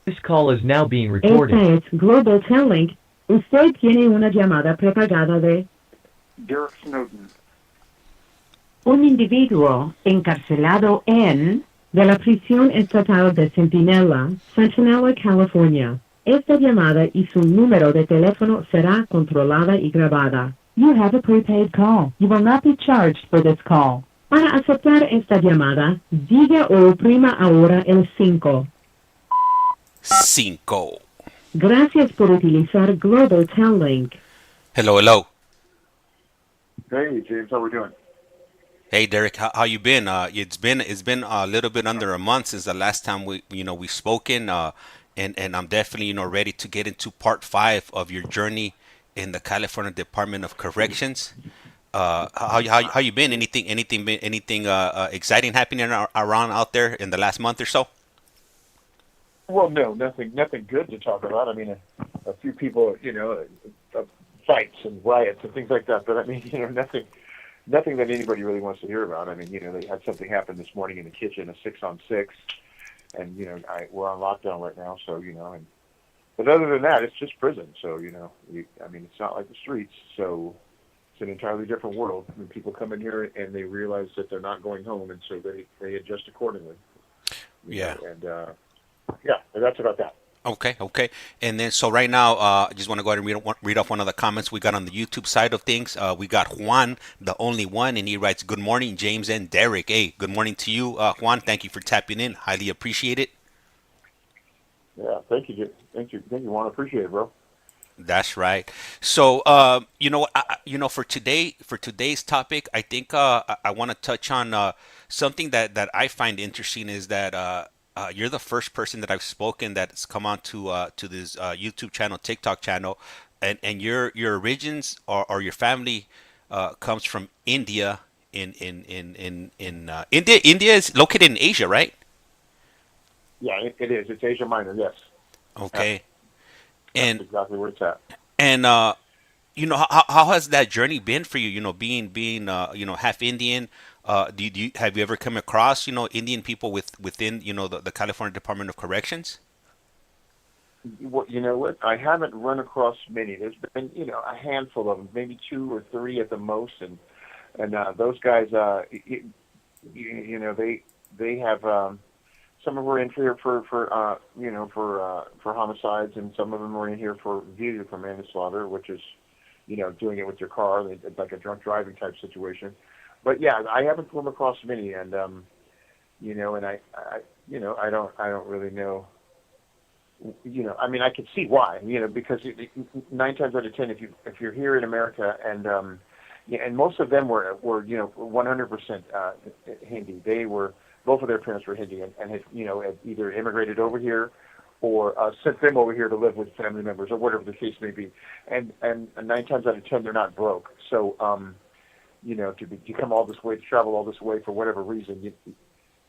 This call is now being recorded. Esta es Global Telling. Usted tiene una llamada prepagada de Derrick Snowden. un individuo encarcelado en de la prisión estatal de Centinela, California. Esta llamada y su número de teléfono será controlada y grabada. You have a prepaid call. You will not be charged for this call. Para aceptar esta llamada, diga o oprima ahora el 5. 5. Gracias por utilizar Global Telling. Hello, hello. Hey, James, how we doing? Hey, Derek, how you been? It's been a little bit under a month since the last time we spoken. And I'm definitely ready to get into part 5 of your journey in the California Department of Corrections. How you been? Anything exciting happening around out there in the last month or so? Well, no, nothing good to talk about. I mean, a few people, fights and riots and things like that. But I mean, nothing that anybody really wants to hear about. I mean, they had something happen this morning in the kitchen, a 6-on-6, and we're on lockdown right now. So but other than that, it's just prison. So I mean, it's not like the streets. So it's an entirely different world. I mean, people come in here and they realize that they're not going home, and so they adjust accordingly. Yeah. Yeah, that's about that. Okay. And then, so right now, I just want to go ahead and read off one of the comments we got on the YouTube side of things. We got Juan, the only one, and he writes, "Good morning, James and Derek." Hey, good morning to you, Juan. Thank you for tapping in. Highly appreciate it. Yeah, thank you, Juan. Appreciate it, bro. That's right. So, for today's topic, I think I want to touch on something that I find interesting is that you're the first person that I've spoken that's come on to this YouTube channel, TikTok channel, and your origins or your family comes from India. In India. India is located in Asia, right? Yeah, it is. It's Asia Minor, yes. Okay. That's And exactly where it's at. and how has that journey been for you? Being half Indian. Have you ever come across Indian people within the California Department of Corrections? Well, you know what? I haven't run across many. There's been, a handful of them, maybe 2 or 3 at the most, and those guys, they have some of them are in here for homicides, and some of them are in here for vehicle for manslaughter, which is doing it with your car. It's like a drunk driving type situation. But yeah, I haven't come across many, and and I don't really know. I mean, I can see why. Because 9 times out of 10, if you're here in America, and and most of them were 100% Hindi. They were, both of their parents were Hindi, and had either immigrated over here or sent them over here to live with family members or whatever the case may be. And 9 times out of 10, they're not broke. So to come all this way, to travel all this way for whatever reason,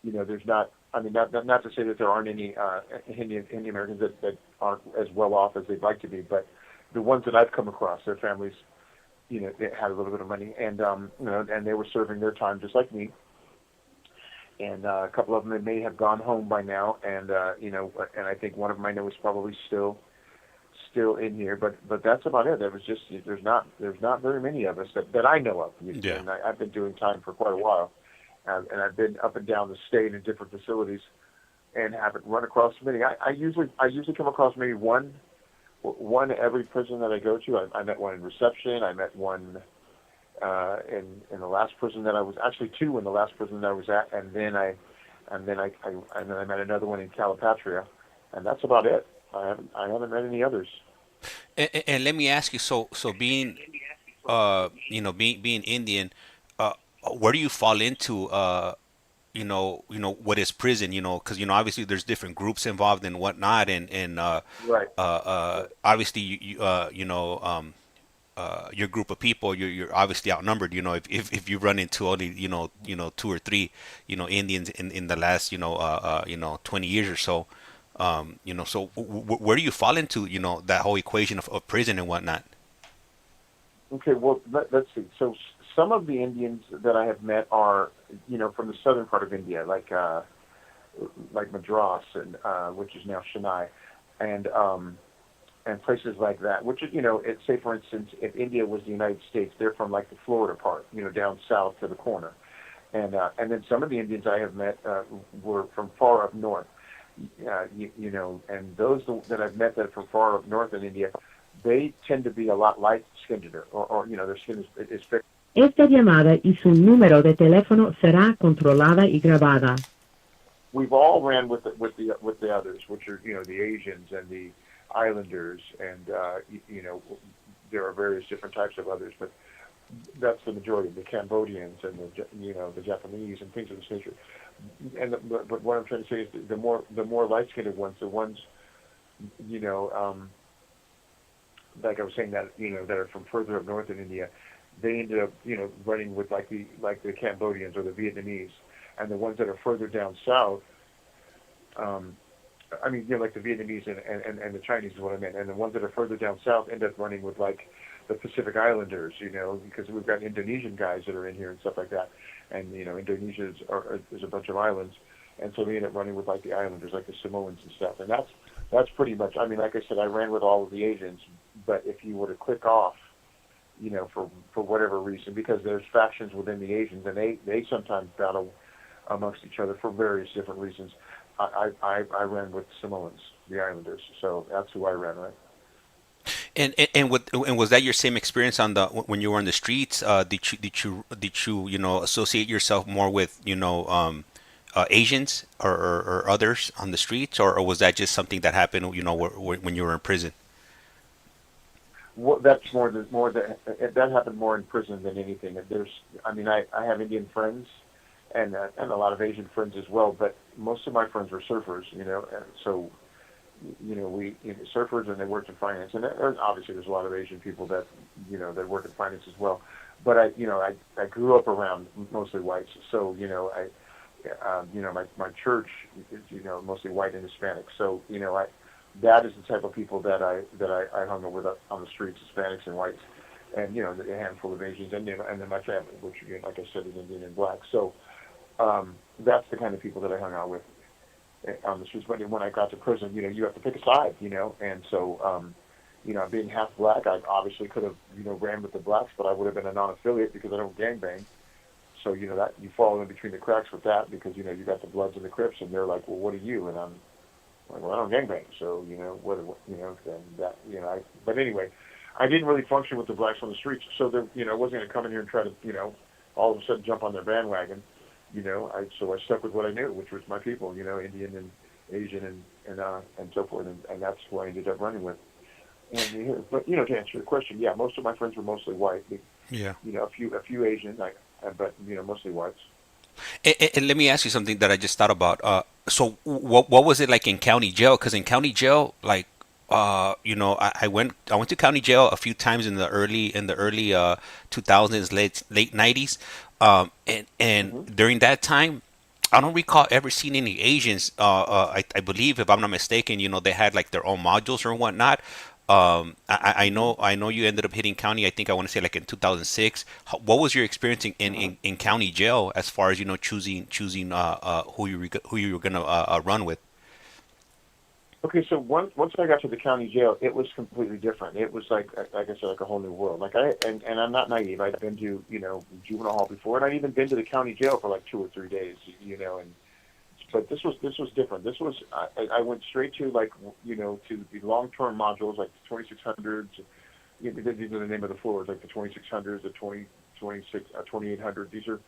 there's not. I mean, not to say that there aren't any Hindi Americans that aren't as well off as they'd like to be, but the ones that I've come across, their families, they had a little bit of money, and and they were serving their time just like me. And a couple of them may have gone home by now, and and I think one of them I know is probably still in here, but that's about it. There was just there's not very many of us that I know of. Yeah. And I've been doing time for quite a while, and I've been up and down the state in different facilities, and haven't run across many. I usually come across maybe one every prison that I go to. I met one in reception. I met one in the last prison that I was, actually 2 in the last prison that I was at, and then I met another one in Calipatria, and that's about it. I haven't met any others. And let me ask you, so being being Indian, where do you fall into what is prison? Because obviously there's different groups involved and whatnot, and Right. obviously your group of people, you're obviously outnumbered. If you run into only 2 or 3 Indians in the last 20 years or so. So where do you fall into that whole equation of prison and whatnot? Okay, well, let's see. So some of the Indians that I have met are, from the southern part of India, like like Madras, and which is now Chennai, and places like that. Which is, say for instance, if India was the United States, they're from like the Florida part, down south to the corner, and then some of the Indians I have met were from far up north, and those that I've met that are from far up north in India, they tend to be a lot light-skinned, or their skin is fair. Esta llamada y su número de teléfono será controlada y grabada. We've all ran with the others, which are the Asians and the Islanders, and there are various different types of others, but that's the majority. The Cambodians and the Japanese and things of this nature. And but what I'm trying to say is the more light-skinned ones, the ones like I was saying that that are from further up north in India, they ended up running with like the Cambodians or the Vietnamese, and the ones that are further down south, like the Vietnamese and the Chinese is what I meant, and the ones that are further down south end up running with like the Pacific Islanders, because we've got Indonesian guys that are in here and stuff like that, and Indonesia is a bunch of islands, and so they end up running with like the Islanders, like the Samoans and stuff, and that's pretty much. Like I said, I ran with all of the Asians, but if you were to click off, for whatever reason, because there's factions within the Asians, and they sometimes battle amongst each other for various different reasons. I ran with Samoans, the Islanders, so that's who I ran, right? And was that your same experience when you were on the streets? Did you associate yourself more with Asians or others on the streets, or was that just something that happened when you were in prison? Well, that's that happened more in prison than anything. I have Indian friends and a lot of Asian friends as well, but most of my friends were surfers, and so we surfers, and they worked in finance, and obviously there's a lot of Asian people that that work in finance as well. But I grew up around mostly whites, so my church is mostly white and Hispanic, so that is the type of people that I hung out with on the streets, Hispanics and whites, and a handful of Asians, and then my family, which again, like I said, is Indian and black. So that's the kind of people that I hung out with on the streets. But when I got to prison, you have to pick a side, and so being half black, I obviously could have ran with the blacks, but I would have been a non-affiliate because I don't gangbang. So that you fall in between the cracks with that, because you got the Bloods and the Crips, and they're like, well, what are you? And I'm like, well, I don't gangbang, so but anyway, I didn't really function with the blacks on the streets, so there, I wasn't going to come in here and try to, all of a sudden jump on their bandwagon, so I stuck with what I knew, which was my people, Indian and Asian and so forth, and that's who I ended up running with. And but to answer your question, yeah, most of my friends were mostly white. Yeah. A few Asian, but mostly whites. And let me ask you something that I just thought about. So what was it like in county jail? Because in county jail, like, I went to county jail a few times in the early 2000s, late 90s, and during that time, I don't recall ever seeing any Asians. I believe, if I'm not mistaken, they had like their own modules or whatnot. I know you ended up hitting county. I think I want to say like in 2006. What was your experience in county jail as far as choosing who you were gonna run with? Okay, so once I got to the county jail, it was completely different. It was like I said, like a whole new world. And I'm not naive. I'd been to juvenile hall before, and I'd even been to the county jail for like 2 or 3 days. But this was different. This was I went straight to to the long-term modules, like the 2600s. These are the name of the floors, like the 2600s, the 2800. These are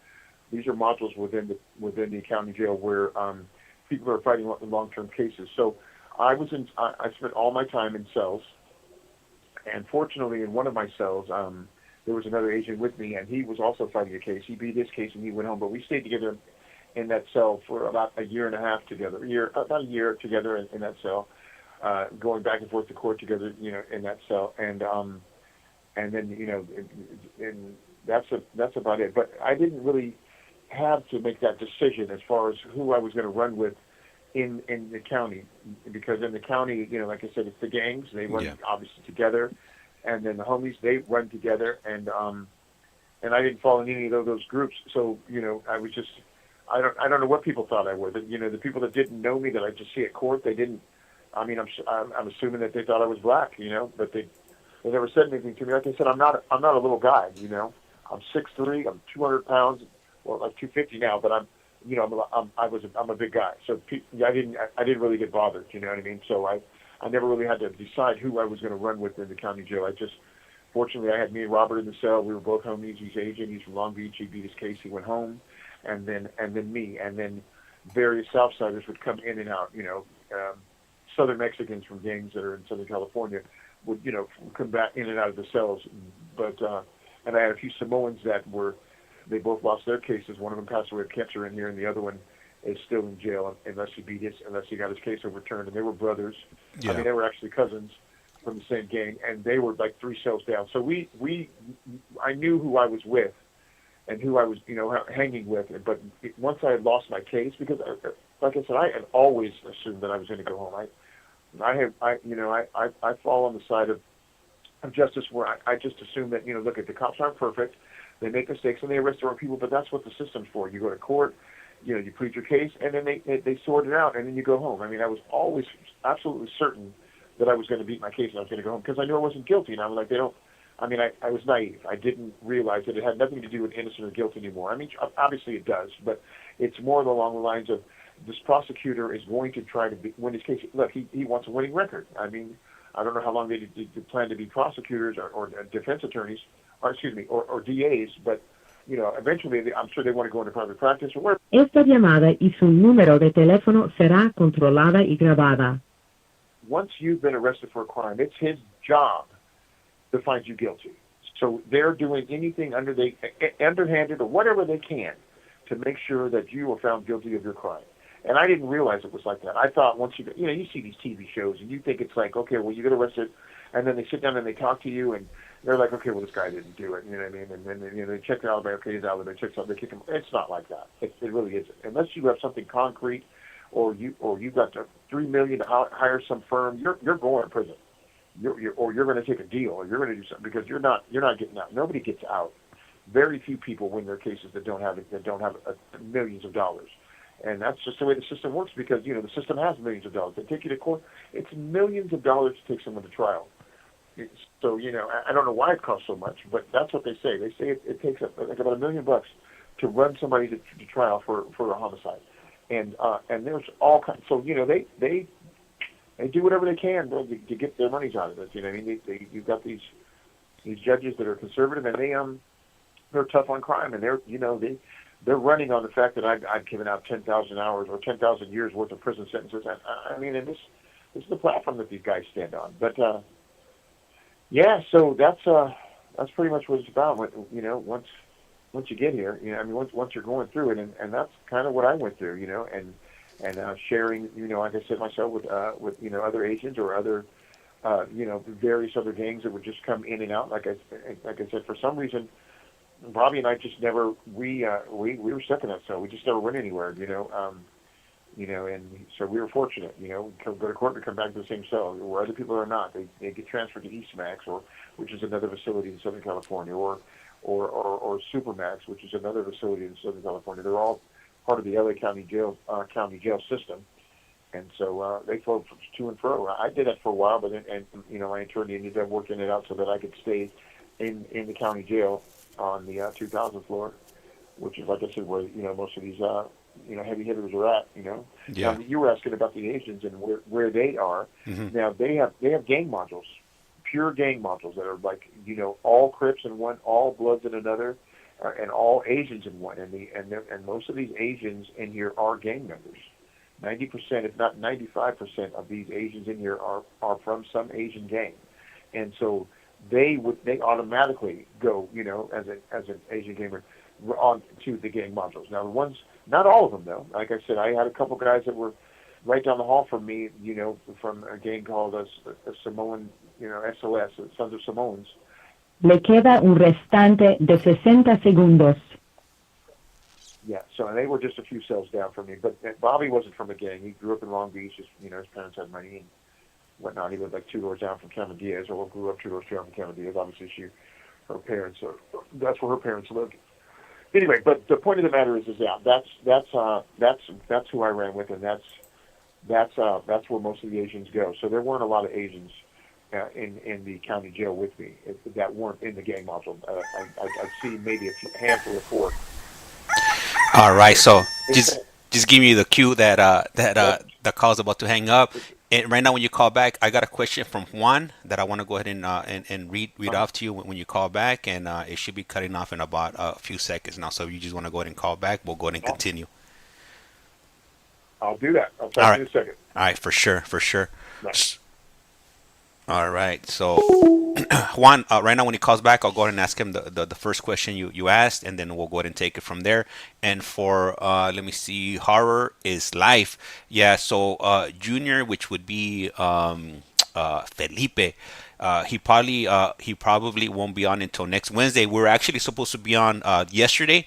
modules within the county jail where people are fighting long-term cases. So I spent all my time in cells, and fortunately, in one of my cells, there was another agent with me, and he was also fighting a case. He beat his case, and he went home. But we stayed together in that cell for about a year and a half together, about a year together in that cell, going back and forth to court together, in that cell, and then and that's about it. But I didn't really have to make that decision as far as who I was going to run with in the county, because in the county, like I said, it's the gangs. They run obviously together, and then the homies, they run together, and I didn't fall in any of those groups. So I was just I don't know what people thought I was. You know, the people that didn't know me that I just see at court, they didn't. I mean, I'm assuming that they thought I was black, you know, but they never said anything to me. Like I said, I'm not a little guy, you know. I'm 6'3", I'm 200 pounds, well, like 250 now, but I'm a big guy. So I didn't really get bothered, you know what I mean? So I never really had to decide who I was going to run with in the county jail. Fortunately, I had me and Robert in the cell. We were both homies. He's Asian. He's from Long Beach. He beat his case. He went home, and then me, and then various Southsiders would come in and out. You know, Southern Mexicans from gangs that are in Southern California would, you know, come back in and out of the cells. But and I had a few Samoans they both lost their cases. One of them passed away of cancer in here, and the other one is still in jail unless he got his case overturned. And they were brothers. Yeah. I mean, they were actually cousins from the same gang, and they were like 3 cells down. So I knew who I was with and who I was, you know, hanging with. But once I had lost my case, because like I said, I had always assumed that I was going to go home. I fall on the side of justice where I just assume that, you know, look, the cops aren't perfect. They make mistakes and they arrest the wrong people, but that's what the system's for. You go to court, you know, you plead your case, and then they sort it out, and then you go home. I mean, I was always absolutely certain that I was going to beat my case and I was going to go home because I knew I wasn't guilty. And I was like, I was naive. I didn't realize that it had nothing to do with innocent or guilty anymore. I mean, obviously it does, but it's more along the lines of this prosecutor is going to try to win his case. Look, he wants a winning record. I mean, I don't know how long they plan to be prosecutors or defense attorneys, or DAs, but, you know, eventually I'm sure they want to go into private practice or whatever. Esta llamada y su número de teléfono será controlada y grabada. Once you've been arrested for a crime, it's his job to find you guilty. So they're doing anything underhanded or whatever they can to make sure that you are found guilty of your crime. And I didn't realize it was like that. I thought once you see these TV shows and you think it's like, okay, well, you get arrested, and then they sit down and they talk to you, and they're like, okay, well, this guy didn't do it, you know what I mean? And then, you know, they check the alibi, okay, his alibi, they check something, they kick him. It's not like that. It really isn't. Unless you have something concrete, or you got $3 million to hire some firm, you're going to prison. You're going to take a deal, or you're going to do something, because you're not getting out. Nobody gets out. Very few people win their cases that don't have millions of dollars. And that's just the way the system works, because, you know, the system has millions of dollars. They take you to court. It's millions of dollars to take someone to trial. So, you know, I don't know why it costs so much, but that's what they say. They say it takes like about $1 million to run somebody to trial for a homicide. And there's all kinds. So, you know, they do whatever they can to get their monies out of it. You know what I mean? You've got these judges that are conservative, and they're tough on crime, and they're running on the fact that I've given out 10,000 hours or 10,000 years worth of prison sentences. I mean, and this is the platform that these guys stand on. But yeah, so that's pretty much what it's about. You know, once you get here, you know, I mean, once you're going through it, and that's kind of what I went through, you know, and sharing, you know, like I said myself, with you know, other agents or other you know, various other gangs that would just come in and out. Like I said, for some reason, Bobby and I just never we were stuck in that cell. We just never went anywhere, you know, and so we were fortunate, you know, go to court and come back to the same cell, where other people are not. They get transferred to ICEMAN, which is another facility in Southern California, or Supermax, which is another facility in Southern California. They're all part of the LA County jail system, and so they flow to and fro. I did that for a while, but you know, my attorney ended up working it out so that I could stay in the county jail on the 2000th floor, which is, like I said, where, you know, most of these you know, heavy hitters are at, you know. Yeah. Now, you were asking about the Asians and where they are. Mm-hmm. Now they have gang modules, pure gang modules that are like, you know, all Crips in one, all Bloods in another, and all Asians in one. And most of these Asians in here are gang members. 90%, if not 95% of these Asians in here are from some Asian gang, and so they automatically go, you know, as an Asian gamer on to the gang modules. Now the ones, not all of them though. Like I said, I had a couple guys that were right down the hall from me, you know, from a gang called a Samoan, you know, SOS, Sons of Samoans. Le queda un restante de 60 segundos. Yeah, so they were just a few cells down from me. But Bobby wasn't from a gang. He grew up in Long Beach. You know, his parents had money and whatnot. He lived like 2 doors down from Cameron Diaz, or grew up 2 doors down from Cameron Diaz. Obviously, that's where her parents lived. Anyway, but the point of the matter is yeah, that's who I ran with, and that's where most of the Asians go. So there weren't a lot of Asians in the county jail with me that weren't in the gang module. I'd see maybe a handful of four. All right, so just give me the cue that the call's about to hang up. And right now, when you call back, I got a question from Juan that I want to go ahead and read off to you when you call back, and it should be cutting off in about a few seconds now. So if you just want to go ahead and call back, we'll go ahead and continue. I'll do that. I'll talk to you in a second. All right, for sure. Nice. All right, so Juan, right now when he calls back, I'll go ahead and ask him the first question you asked, and then we'll go ahead and take it from there. And for, let me see, horror is life. Yeah, so Junior, which would be Felipe, he probably won't be on until next Wednesday. We were actually supposed to be on yesterday,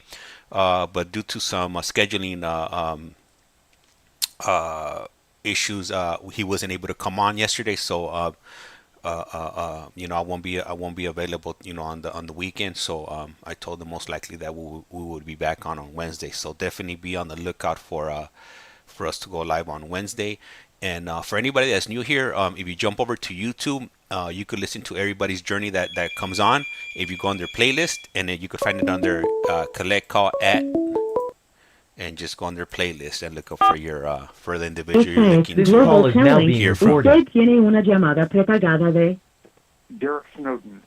but due to some scheduling issues, he wasn't able to come on yesterday. So I won't be available, on the weekend. So I told him most likely that we would be back on Wednesday. So definitely be on the lookout for us to go live on Wednesday. And for anybody that's new here, if you jump over to YouTube, you could listen to everybody's journey that comes on. If you go on their playlist, and then you could find it under Collect Call at, and just go on their playlist and look up for the individual you're looking This to call is now being hear from. recorded. Usted tiene una llamada prepagada de Derrick Snowden.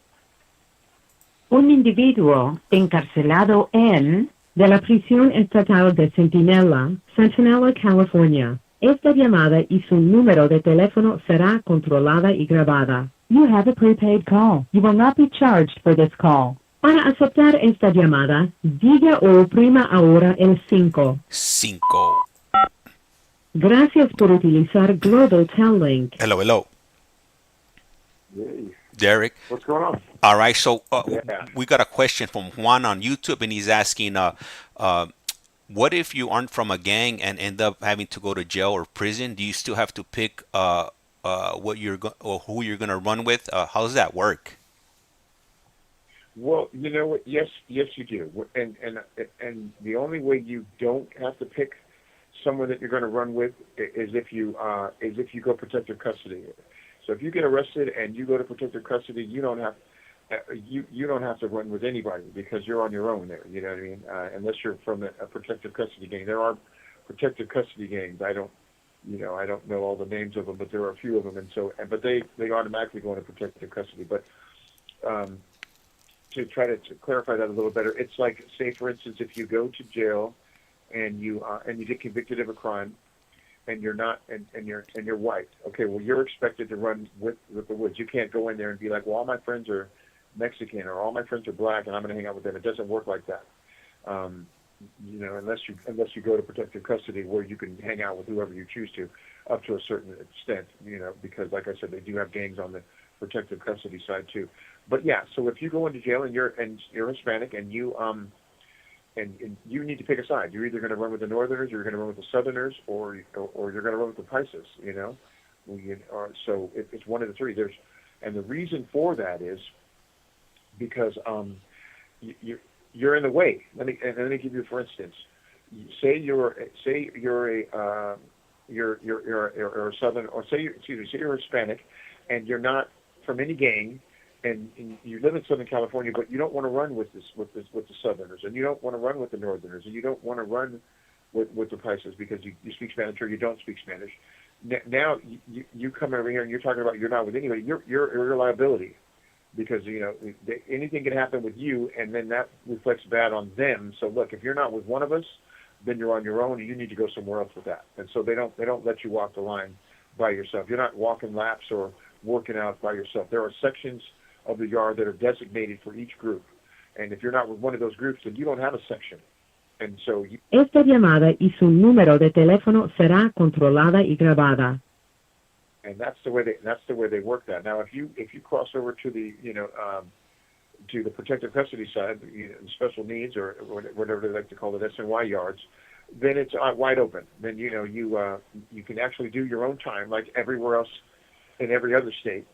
un individuo encarcelado en de la prisión estatal de Centinela, California. Esta llamada y su número de teléfono será controlada y grabada. You have a prepaid call. You will not be charged for this call. Para aceptar esta llamada, diga o oprima ahora el 5. 5. Gracias por utilizar Global Tel Link. Hello. Hey, Derrick. what's going on? All right, so Yeah. we got a question from Juan on YouTube, and he's asking, what if you aren't from a gang and end up having to go to jail or prison? Do you still have to pick what or who you're gonna run with? How does that work? Well, you know what? Yes, you do. And the only way you don't have to pick someone that you're going to run with is if you go protective custody. So if you get arrested and you go to protective custody, you don't have to run with anybody because you're on your own there. You know what I mean? Unless you're from a protective custody gang. There are protective custody gangs. I don't know all the names of them, but there are a few of them, but they automatically go into protective custody. But to try to clarify that a little better, it's like, say for instance, if you go to jail and you get convicted of a crime, and you're white. Okay, well you're expected to run with the woods. You can't go in there and be like, well, all my friends are Mexican or all my friends are black, and I'm going to hang out with them. It doesn't work like that. Unless you go to protective custody where you can hang out with whoever you choose to, up to a certain extent. Because like I said, they do have gangs on the protective custody side too. But yeah, so if you go into jail and you're Hispanic and you you need to pick a side. You're either going to run with the Northerners, or you're going to run with the Southerners, or you're going to run with the Pasos. So it's one of the three. And the reason for that is because you're in the way. Let me give you for instance. Say you're a Southern, or say you're Hispanic, and you're not from any gang, and you live in Southern California, but you don't want to run with the Southerners, and you don't want to run with the Northerners, and you don't want to run with the Pasos because you speak Spanish or you don't speak Spanish. Now you come over here and you're talking about you're not with anybody. You're a liability because anything can happen with you, and then that reflects bad on them. So look, if you're not with one of us, then you're on your own, and you need to go somewhere else with that. And so they don't let you walk the line by yourself. You're not walking laps or working out by yourself. There are sections of the yard that are designated for each group. And if you're not with one of those groups, then you don't have a section. And so Esta llamada y su número de teléfono será controlada y grabada. And that's the way they work that. Now, if you cross over to the to the protective custody side, special needs or whatever they like to call it, SNY yards, then it's wide open. Then you can actually do your own time like everywhere else in every other state.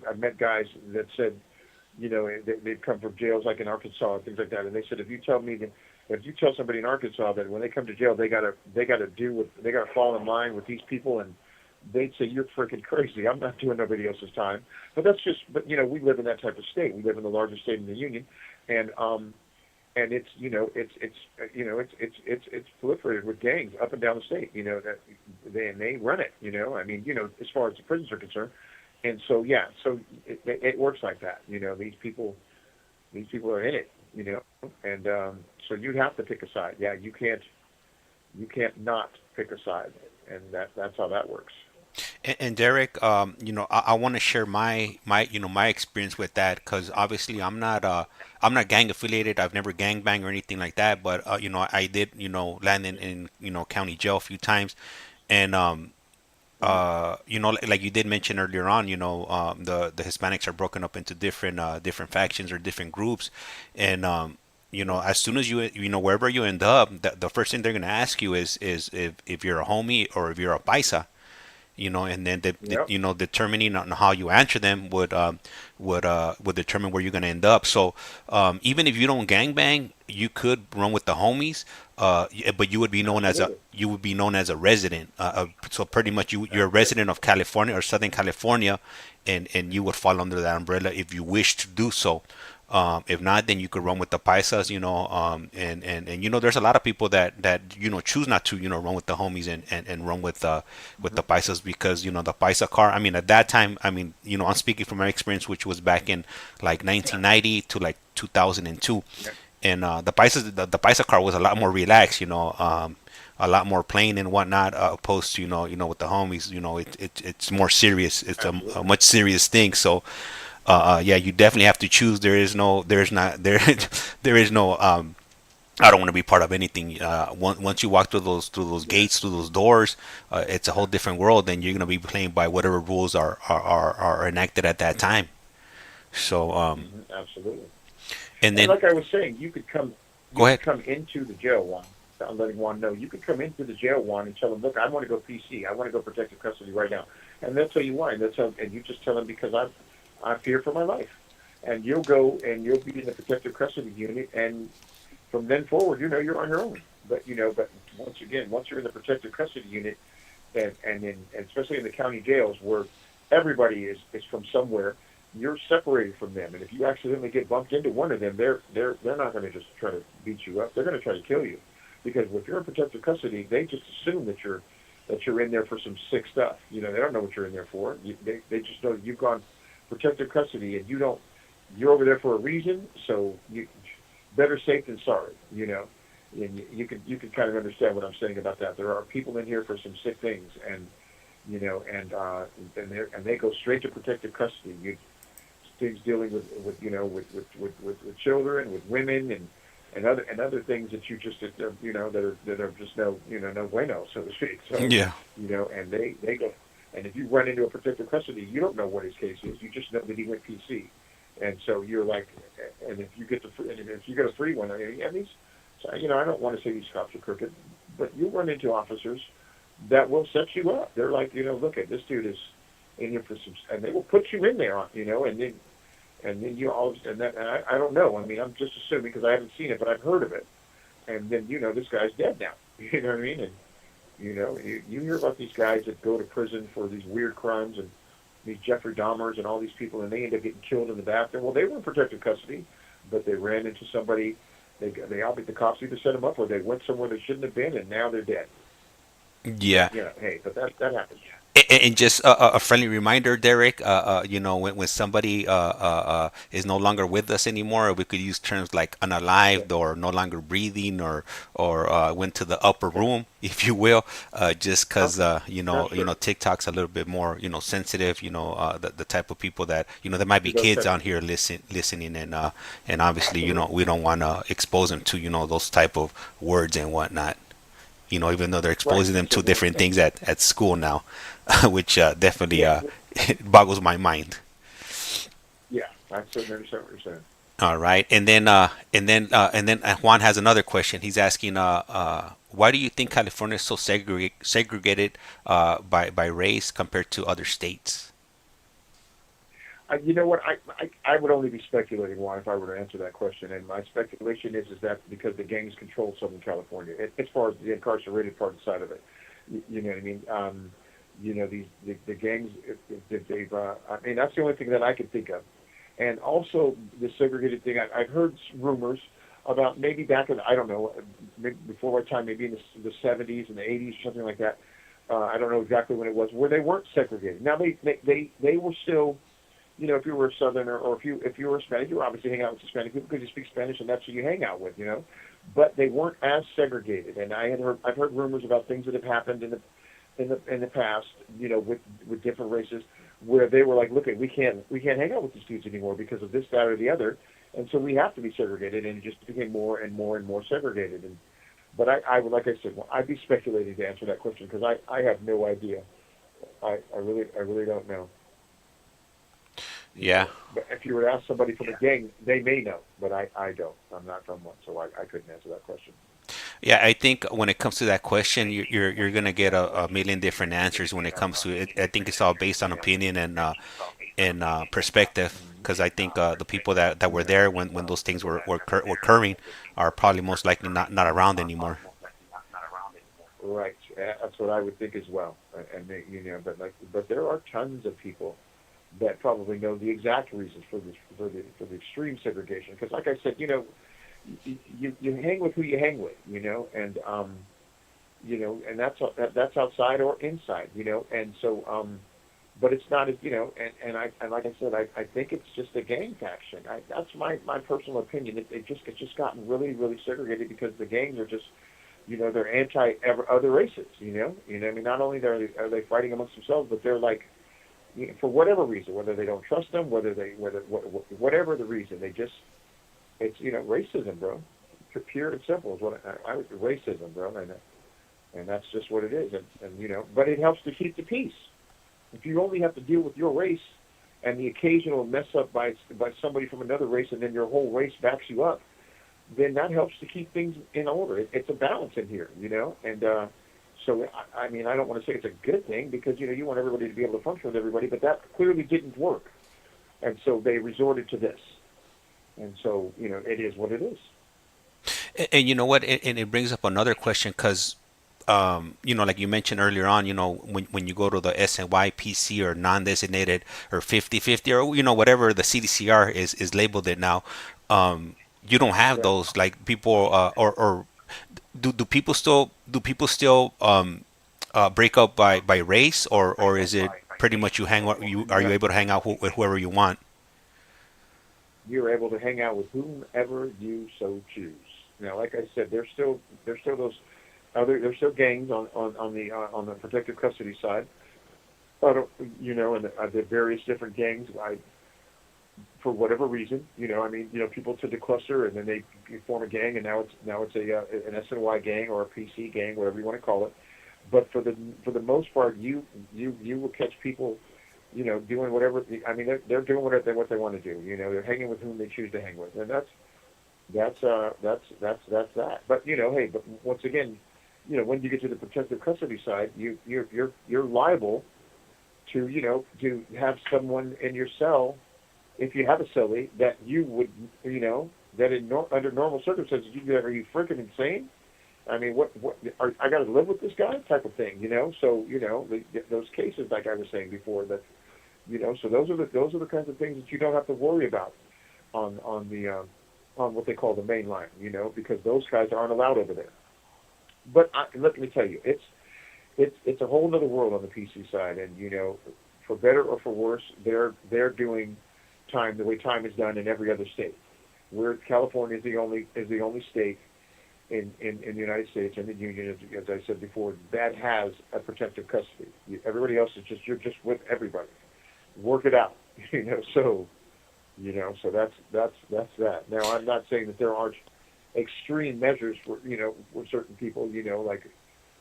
I've met guys that said, they've come from jails like in Arkansas and things like that, and they said, if you tell me But if you tell somebody in Arkansas that when they come to jail, they gotta fall in line with these people, and they'd say, you're freaking crazy. I'm not doing nobody else's time. But we live in that type of state. We live in the largest state in the union, and it's it's proliferated with gangs up and down the state. That they run it. I mean, as far as the prisons are concerned, and so it works like that. These people are in it. And so you'd have to pick a side. Yeah, you can't not pick a side, and that's how that works. And Derek, I want to share my experience with that, because obviously I'm not gang affiliated. I've never gang banged or anything like that. But I did land in county jail a few times, and like you did mention earlier on, the Hispanics are broken up into different factions or different groups, and as soon as wherever you end up, the first thing they're gonna ask you is if you're a homie or if you're a paisa. And then determining on how you answer them would determine where you're going to end up. So even if you don't gangbang, you could run with the homies, but you would be known as a resident. So pretty much you're a resident of California or Southern California, and you would fall under that umbrella if you wish to do so. If not, then you could run with the paisas, and there's a lot of people that choose not to run with the homies and run with the paisas, because the paisa car. I mean, at that time, I'm speaking from my experience, which was back in like 1990 to like 2002, and the paisa car was a lot more relaxed, a lot more plain and whatnot, opposed to with the homies, it's more serious. It's a much serious thing. So. You definitely have to choose. There is no. I don't want to be part of anything. Once you walk through those gates, through those doors, it's a whole different world. And you're gonna be playing by whatever rules are enacted at that time. So absolutely. And then, like I was saying, you could come. Go ahead. Come into the jail, Juan. I'm letting Juan know. You could come into the jail, Juan, and tell them, look, I want to go PC. I want to go protective custody right now, and they'll tell you why. And you just tell them, because I fear for my life. And you'll go and you'll be in the protective custody unit, and from then forward, you're on your own. But once you're in the protective custody unit, and especially in the county jails where everybody is from somewhere, you're separated from them. And if you accidentally get bumped into one of them, they're not going to just try to beat you up. They're going to try to kill you, because if you're in protective custody, they just assume that you're in there for some sick stuff. They don't know what you're in there for. They just know you've gone protective custody, and you're over there for a reason. So you better safe than sorry, and you can kind of understand what I'm saying about that. There are people in here for some sick things, and they go straight to protective custody. Things dealing with children, with women, and other things that you just that are just no bueno, so to speak. So, yeah. And they go. And if you run into a protective custody, you don't know what his case is. You just know that he went PC, and so you're like, and if you get a free one, I don't want to say these cops are crooked, but you run into officers that will set you up. They're like, look at this dude is in here for some, and they will put you in there, and then you all, and I don't know. I mean, I'm just assuming because I haven't seen it, but I've heard of it, and then this guy's dead now. You know what I mean? And you hear about these guys that go to prison for these weird crimes, and these Jeffrey Dahmers and all these people, and they end up getting killed in the bathroom. Well, they were in protective custody, but they ran into somebody. The cops either set them up, or they went somewhere they shouldn't have been, and now they're dead. Yeah. Hey, but that happens. And just a friendly reminder, Derek. When somebody is no longer with us anymore, we could use terms like unalived or no longer breathing, or went to the upper room, if you will. Just because TikTok's a little bit more sensitive. The type of people that there might be kids on here listening, and obviously we don't want to expose them to those type of words and whatnot. Even though they're exposing them to different things at school now, which definitely it boggles my mind. Yeah, I certainly understand what you're saying. All right, and then Juan has another question. He's asking, why do you think California is so segregated by race compared to other states? You know what? I would only be speculating why if I were to answer that question. And my speculation is that because the gangs control Southern California, as far as the incarcerated part side of it. You know what I mean? You know, the gangs, they've, I mean, that's the only thing that I could think of. And also the segregated thing, I've heard rumors about maybe back in, I don't know, maybe before my time, maybe in the 70s and the 80s or something like that. I don't know exactly when it was, where they weren't segregated. Now they were still, you know, if you were a Southerner or if you were Hispanic, you were obviously hanging out with Hispanic people because you speak Spanish and that's who you hang out with, you know. But they weren't as segregated. And I've heard rumors about things that have happened in the past, you know, with different races, where they were like, look, we can't hang out with these dudes anymore because of this, that, or the other, and so we have to be segregated, and it just became more and more and more segregated. But I would, like I said, I'd be speculating to answer that question because I have no idea. I really don't know. Yeah. But if you were to ask somebody from a gang, they may know, but I don't. I'm not from one, so I couldn't answer that question. Yeah, I think when it comes to that question, you're gonna get a million different answers when it comes to it. I think it's all based on opinion and perspective. Because I think the people that were there when those things were occurring are probably most likely not around anymore. Right. That's what I would think as well. And you know, but there are tons of people that probably know the exact reasons for the extreme segregation. Because, like I said, you know, you hang with who you hang with, you know, and you know, and that's outside or inside, you know, and so but it's not, you know, and like I said, I think it's just a gang faction. That's my personal opinion. It's just gotten really segregated because the gangs are just, you know, they're anti other races, you know. I mean, not only are they fighting amongst themselves, but they're like, you know, for whatever reason, whether they don't trust them, whatever the reason, they just, it's, you know, racism, bro. Pure and simple is what I would, racism, bro, and that's just what it is, and you know, but it helps to keep the peace. If you only have to deal with your race and the occasional mess up by somebody from another race, and then your whole race backs you up, then that helps to keep things in order. It's a balance in here, you know, and so I mean, I don't want to say it's a good thing because, you know, you want everybody to be able to function with everybody, but that clearly didn't work, and so they resorted to this, and so, you know, it is what it is. And you know what? And it brings up another question because, you know, like you mentioned earlier on, you know, when you go to the SNY, PC, or non-designated, or 50/50, or, you know, whatever the CDCR is labeled it now, you don't have Right. those, like, people, or do people still break up by race, or is it pretty much you hang out, are you No, able to hang out with whoever you want? you're able to hang out with whomever you so choose. Now, like I said, there's still those there's still gangs on the protective custody side. I don't, you know, and the various different gangs. For whatever reason, you know, I mean, you know, people tend to cluster and then they form a gang, and now it's an SNY gang or a PC gang, whatever you want to call it. But for the most part, you will catch people, you know, doing whatever. I mean, they're doing what they want to do. You know, they're hanging with whom they choose to hang with, and that's that. But, you know, hey, but once again, you know, when you get to the protective custody side, you're liable to, you know, to have someone in your cell, if you have a cellie, that you would, you know, that under normal circumstances, are you freaking insane? I mean, I got to live with this guy type of thing, you know? So, you know, those cases, like I was saying before, that, you know, so those are the kinds of things that you don't have to worry about on what they call the main line, you know, because those guys aren't allowed over there. But let me tell you, it's a whole other world on the PC side, and, you know, for better or for worse, they're doing time the way time is done in every other state. Where California is the only state in the United States and the Union, as I said before, that has a protective custody. Everybody else is you're just with everybody. Work it out, you know. So, you know, so that's that. Now, I'm not saying that there aren't extreme measures for, you know, with certain people, you know, like,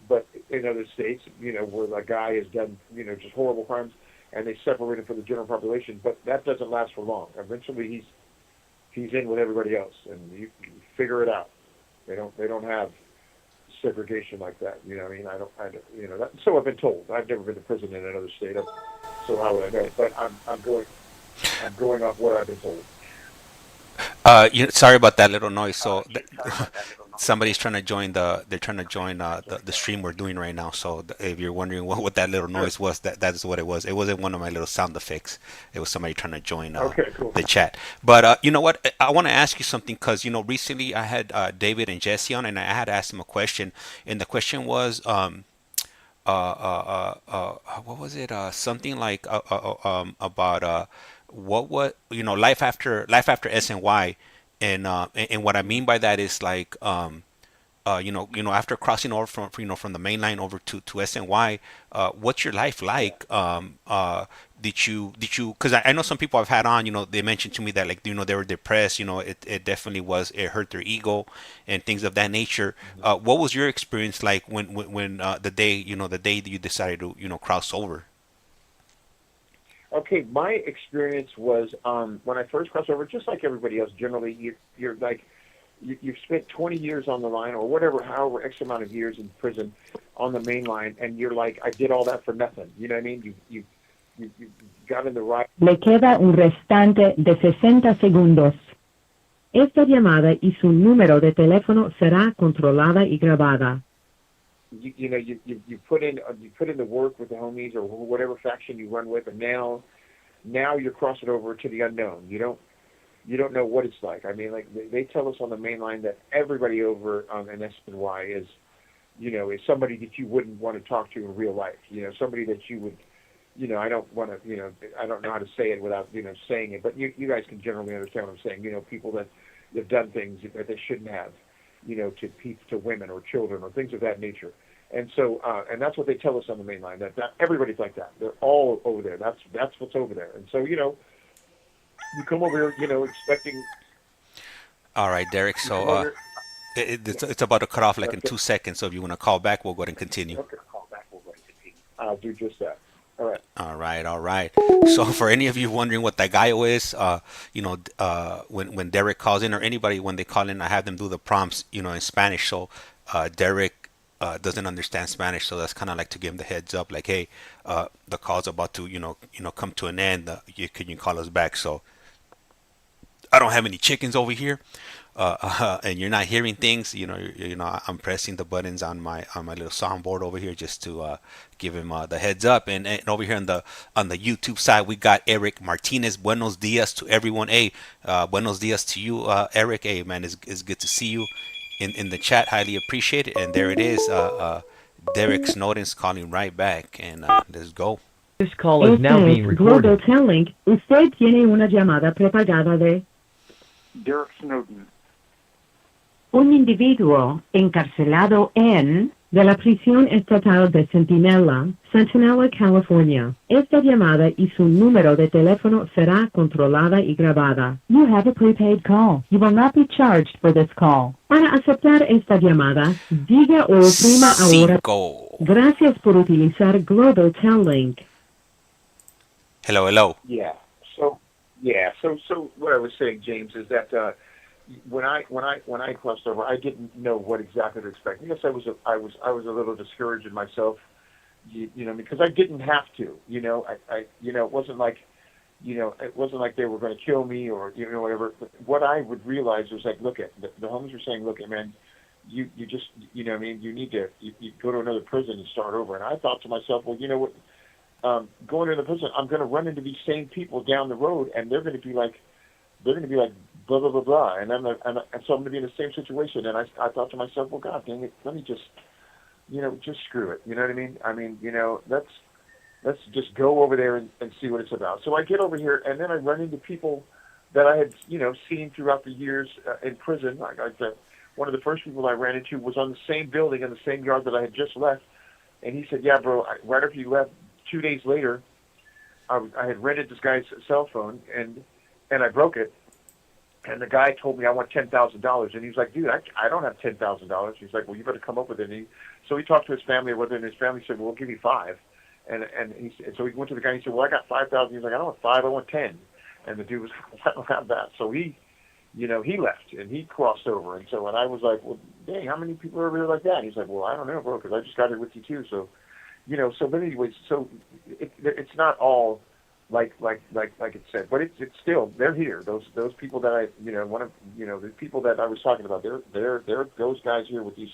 but in other states, you know, where a guy has done, you know, just horrible crimes, and they separate him from the general population, but that doesn't last for long. Eventually, he's in with everybody else, and you figure it out. They don't have segregation like that. You know what I mean? I don't you know, that, so I've been told. I've never been to prison in another state, so how would I know? But I'm going. I'm going off what I've been told. Sorry about that little noise. So somebody's trying to join they're trying to join the stream we're doing right now. So if you're wondering what that little Sure. noise was, that's what it was. It wasn't one of my little sound effects. It was somebody trying to join Okay, cool. the chat. But you know what? I want to ask you something because recently I had David and Jesse on, and I had asked them a question, and the question was what was it? Something like about what life after SNY, and what I mean by that is like after crossing over from the main line over to SNY, what's your life like? Did you? Because I know some people I've had on, they mentioned to me that like they were depressed. It definitely it hurt their ego and things of that nature. What was your experience like when the day that you decided to cross over? Okay, my experience was when I first crossed over, just like everybody else. Generally, you're like you've spent 20 years on the line or whatever, however X amount of years in prison on the main line, and you're like, I did all that for nothing. You know what I mean? You got in the right. Le queda un restante de 60 segundos. Esta llamada y su número de teléfono será controlada y grabada. You put in the work with the homies or whatever faction you run with, and now you're crossing over to the unknown. You don't know what it's like. I mean, like they tell us on the main line that everybody over in SNY is somebody that you wouldn't want to talk to in real life. Somebody that you would, I don't want to, I don't know how to say it without saying it, but you guys can generally understand what I'm saying. People that have done things that they shouldn't have, to women or children or things of that nature. And so, and that's what they tell us on the main line, that everybody's like that. They're all over there. That's what's over there. And so, you come over here, expecting. All right, Derek. So it's about to cut off like in 2 seconds. So if you want to call back, we'll go ahead and continue. Okay. I'll do just that. All right. All right. So for any of you wondering what Tagayo is, when Derek calls in or anybody when they call in, I have them do the prompts, in Spanish. So Derek doesn't understand Spanish, so that's kind of like to give him the heads up, like, hey, the call's about to, come to an end. Can you call us back? So I don't have any chickens over here, and you're not hearing things. I'm pressing the buttons on my little soundboard over here just to give him the heads up. And over here on the YouTube side, we got Eric Martinez. Buenos dias to everyone. Hey, buenos dias to you, Eric. Hey, man, it's good to see you in the chat. Highly appreciate it. And there it is. Derrick Snowden's calling right back, and let's go. This call is now being recorded. Global Telling. Usted tiene una llamada prepagada de Derrick Snowden. un individuo encarcelado de la prisión estatal de Sentinela, California. Esta llamada y su número de teléfono será controlada y grabada. You have a prepaid call. You will not be charged for this call. Para aceptar esta llamada, diga o oprima ahora. Gracias por utilizar Global Telling. Hello. Yeah. So what I was saying, James, is that when I crossed over, I didn't know what exactly to expect. I guess I was a little discouraged in myself, because I didn't have to. It wasn't like, they were going to kill me or whatever. But what I would realize was like, look at the homies were saying, look at man, you just you need to you go to another prison and start over. And I thought to myself, well, you know what? Going into the prison, I'm going to run into these same people down the road, and they're going to be like blah blah blah blah, and so I'm going to be in the same situation. And I thought to myself, well, God dang it, let me just screw it. You know what I mean? I mean, let's just go over there and see what it's about. So I get over here, and then I run into people that I had seen throughout the years in prison. One of the first people I ran into was on the same building in the same yard that I had just left, and he said, yeah, bro, right after you left. 2 days later, I had rented this guy's cell phone, and I broke it. And the guy told me I want $10,000, and he was like, "Dude, I don't have $10,000." He's like, "Well, you better come up with it." So he talked to his family, and his family said, "Well, we'll give you 5." And so he went to the guy and he said, "Well, I got 5,000." He's like, "I don't want 5, I want 10." And the dude was like, "I don't have that." So he left and he crossed over. And so I was like, "Well, dang, how many people are over here like that?" And he's like, "Well, I don't know, bro, because I just got here with you too." So. But anyways, so it's not all like it said. But it's still, they're here. Those people that I, the people that I was talking about, they're those guys here with these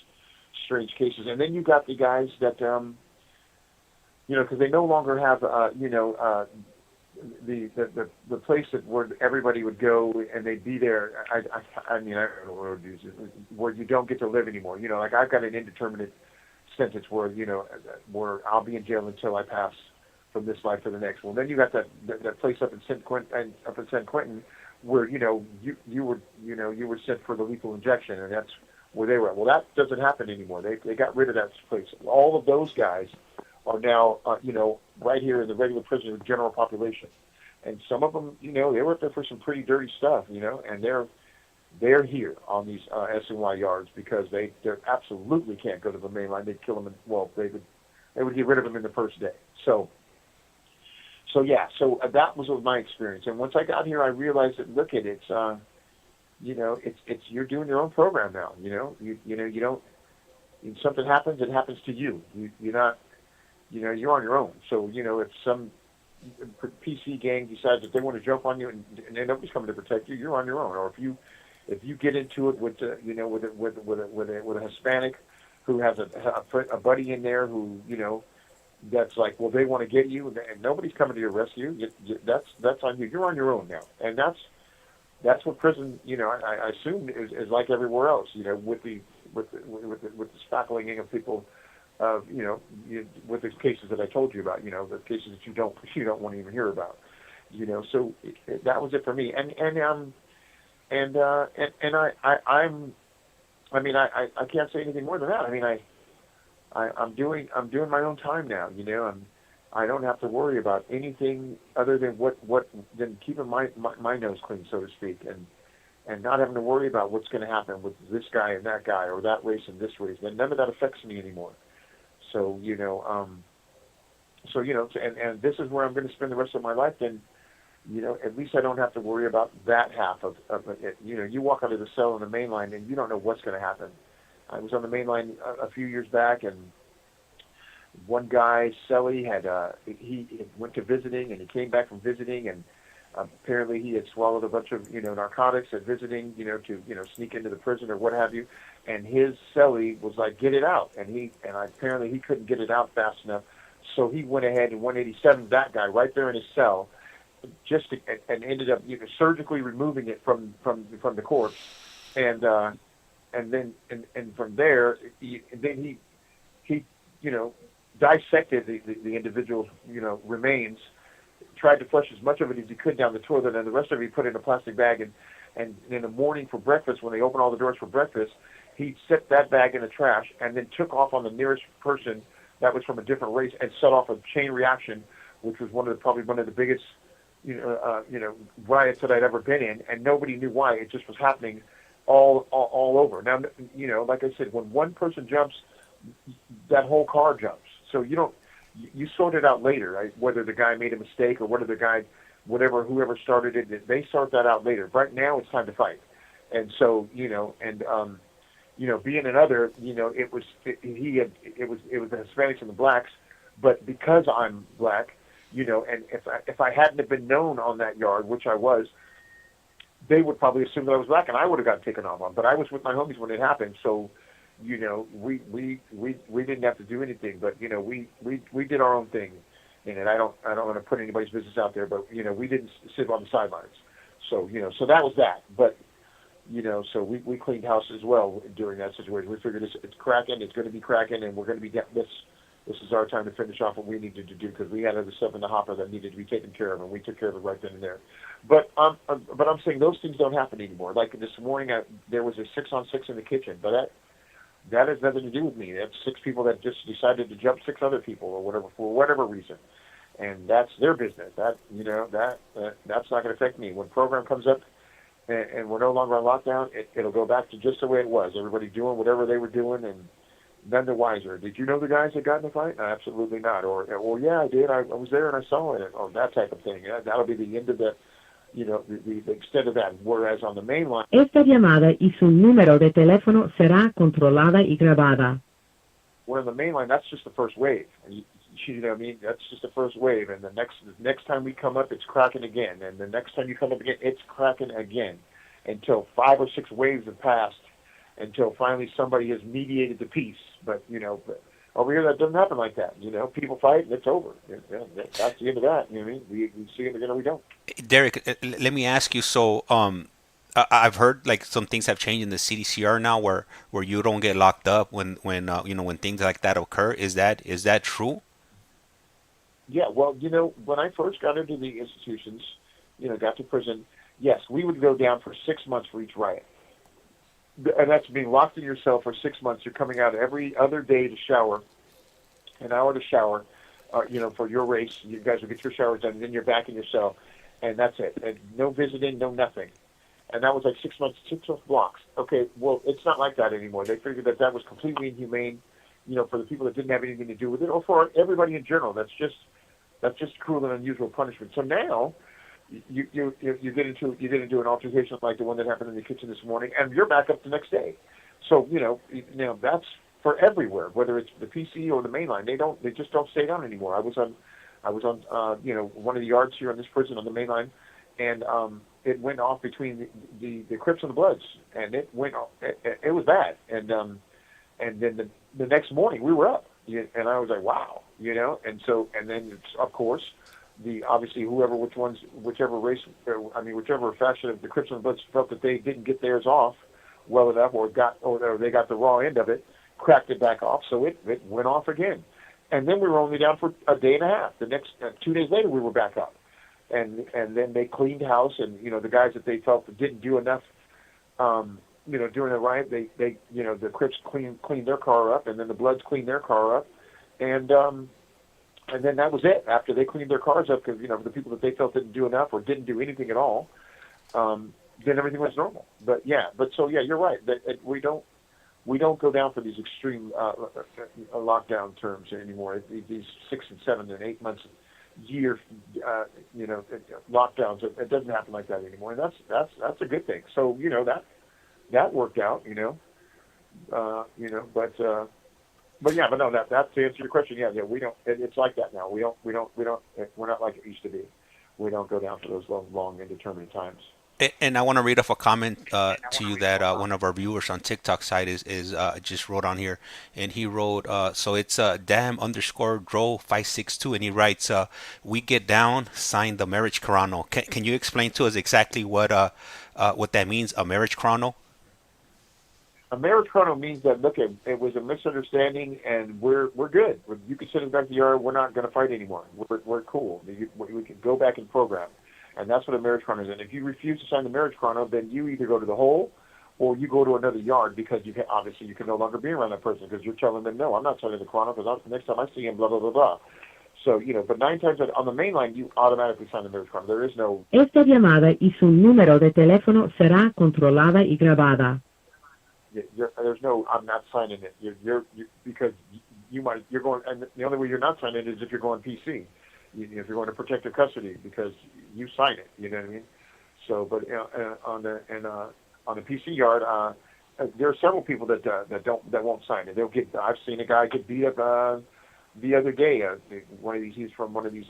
strange cases. And then you got the guys that, because they no longer have, the place that where everybody would go and they'd be there. I don't know what it is, where you don't get to live anymore. Like I've got an indeterminate sentence where where I'll be in jail until I pass from this life to the next. Well, then you got that place up in San Quentin, where you were sent for the lethal injection, and that's where they were at. Well, that doesn't happen anymore. They got rid of that place. All of those guys are now right here in the regular prison with general population, and some of them they were up there for some pretty dirty stuff, and they're here on these SNY yards because they absolutely can't go to the main line. They'd kill them. They would get rid of them in the first day. So that was my experience. And once I got here, I realized that look at it, it's you're doing your own program now. You don't. If something happens, it happens to you. You're not. You're on your own. So if some PC gang decides that they want to jump on you and nobody's coming to protect you, you're on your own. Or if you get into it with with a Hispanic who has a buddy in there who that's like, well, they want to get you, and nobody's coming to your rescue. That's on you. You're on your own now, and that's what prison. I assume is like everywhere else. With the spackling of people, with the cases that I told you about. The cases that you don't want to even hear about. So that was it for me. I can't say anything more than that. I mean, I'm doing my own time now, and I don't have to worry about anything other than than keeping my nose clean, so to speak, and not having to worry about what's going to happen with this guy and that guy or that race and this race. And none of that affects me anymore. So and this is where I'm going to spend the rest of my life. Then, at least I don't have to worry about that half of it. You walk out of the cell on the main line and you don't know what's going to happen. I was on the main line a few years back, and one guy, Selly, he went to visiting, and he came back from visiting, and apparently he had swallowed a bunch of narcotics at visiting, to sneak into the prison or what have you, and his Selly was like, get it out, and apparently he couldn't get it out fast enough, so he went ahead and 187 that guy right there in his cell, and ended up surgically removing it from the corpse, and then from there, he dissected the individual's remains, tried to flush as much of it as he could down the toilet, and the rest of it he put in a plastic bag. And in the morning for breakfast, when they opened all the doors for breakfast, he set that bag in the trash and then took off on the nearest person that was from a different race and set off a chain reaction, which was probably one of the biggest riots that I'd ever been in, and nobody knew why. It just was happening all over. Now, like I said, when one person jumps, that whole car jumps. So you sort it out later, right? Whether the guy made a mistake or whoever started it, they sort that out later. Right now, it's time to fight. And so, being another, it was the Hispanics and the blacks, but because I'm black, and if I hadn't have been known on that yard, which I was, they would probably assume that I was black, and I would have gotten taken off on. But I was with my homies when it happened, so we didn't have to do anything. But we did our own thing, and I don't want to put anybody's business out there, but we didn't sit on the sidelines. So so that was that. But so we cleaned house as well during that situation. We figured it's cracking, it's going to be cracking, and we're going to be getting this. This is our time to finish off what we needed to do because we had other stuff in the hopper that needed to be taken care of, and we took care of it right then and there. But I'm saying those things don't happen anymore. Like this morning, there was a 6-on-6 in the kitchen, but that has nothing to do with me. That's 6 people that just decided to jump 6 other people or whatever for whatever reason, and that's their business. That's not going to affect me. When program comes up and we're no longer on lockdown, it'll go back to just the way it was. Everybody doing whatever they were doing and none the wiser. Did you know the guys that got in the fight? No, absolutely not. Or yeah, I did. I was there and I saw it. Or that type of thing. That'll be the end of the extent of that. Whereas on the main line, esta llamada y su número de teléfono será controlada y grabada. Where on the main line, that's just the first wave. you know what I mean? That's just the first wave, and the next time we come up, it's cracking again, and the next time you come up again, it's cracking again, until 5 or 6 waves have passed, until finally somebody has mediated the peace. But over here, that doesn't happen like that. People fight, and it's over. That's the end of that. You know what I mean? We see it again, or we don't. Derrick, let me ask you. So, I've heard like some things have changed in the CDCR now, where you don't get locked up when things like that occur. Is that true? Yeah. Well, when I first got into the institutions, got to prison, yes, we would go down for 6 months for each riot. And that's being locked in your cell for 6 months. You're coming out every other day to shower, an hour to shower, for your race. You guys will get your showers done, and then you're back in your cell, and that's it. And no visiting, no nothing. And that was like 6 months, 6 month blocks. Okay, well, it's not like that anymore. They figured that was completely inhumane, for the people that didn't have anything to do with it, or for everybody in general. That's just cruel and unusual punishment. So now, you get into an altercation like the one that happened in the kitchen this morning, and you're back up the next day. So that's for everywhere, whether it's the PC or the mainline. They just don't stay down anymore. I was on one of the yards here on this prison on the mainline, and it went off between the Crips and the Bloods, and it went off. It was bad, and then the next morning we were up, and I was like, wow, and then it's, of course, obviously whichever faction of the Crips and the Bloods felt that they didn't get theirs off well enough, or they got the raw end of it, cracked it back off, so it went off again, and then we were only down for a day and a half. The next 2 days later, we were back up, and then they cleaned house, and the guys that they felt that didn't do enough, during the riot, they the Crips cleaned their car up, and then the Bloods cleaned their car up, and then that was it. After they cleaned their cars up, because the people that they felt didn't do enough or didn't do anything at all, then everything was normal. But you're right. That we don't go down for these extreme lockdown terms anymore. These 6 and 7 and 8 months, year, lockdowns. It doesn't happen like that anymore, and that's a good thing. So that worked out. But no, that's to answer your question. Yeah, we don't. It's like that now. We don't. We're not like it used to be. We don't go down for those long indeterminate times. And I want to read off a comment to you that one of our viewers on TikTok side is just wrote on here, and he wrote, so it's damn_dro562, and he writes, we get down, sign the marriage chrono. Can you explain to us exactly what that means, a marriage chrono? A marriage chrono means that, look, it was a misunderstanding, and we're good. You can send us back to the yard. We're not going to fight anymore. We're cool. We can go back and program. And that's what a marriage chrono is. And if you refuse to sign the marriage chrono, then you either go to the hole or you go to another yard, because you can no longer be around that person, because you're telling them, no, I'm not signing the chrono, because the next time I see him, blah, blah, blah, blah. So, but 9 times on the main line, you automatically sign the marriage chrono. There is no... Esta llamada y su número de teléfono será controlada y grabada. There's no, I'm not signing it. You're because you're going, and the only way you're not signing it is if you're going PC. If you're going to protective custody, because you sign it. You know what I mean? So, but on the PC yard, there are several people that won't sign it. I've seen a guy get beat up the other day. He's from one of these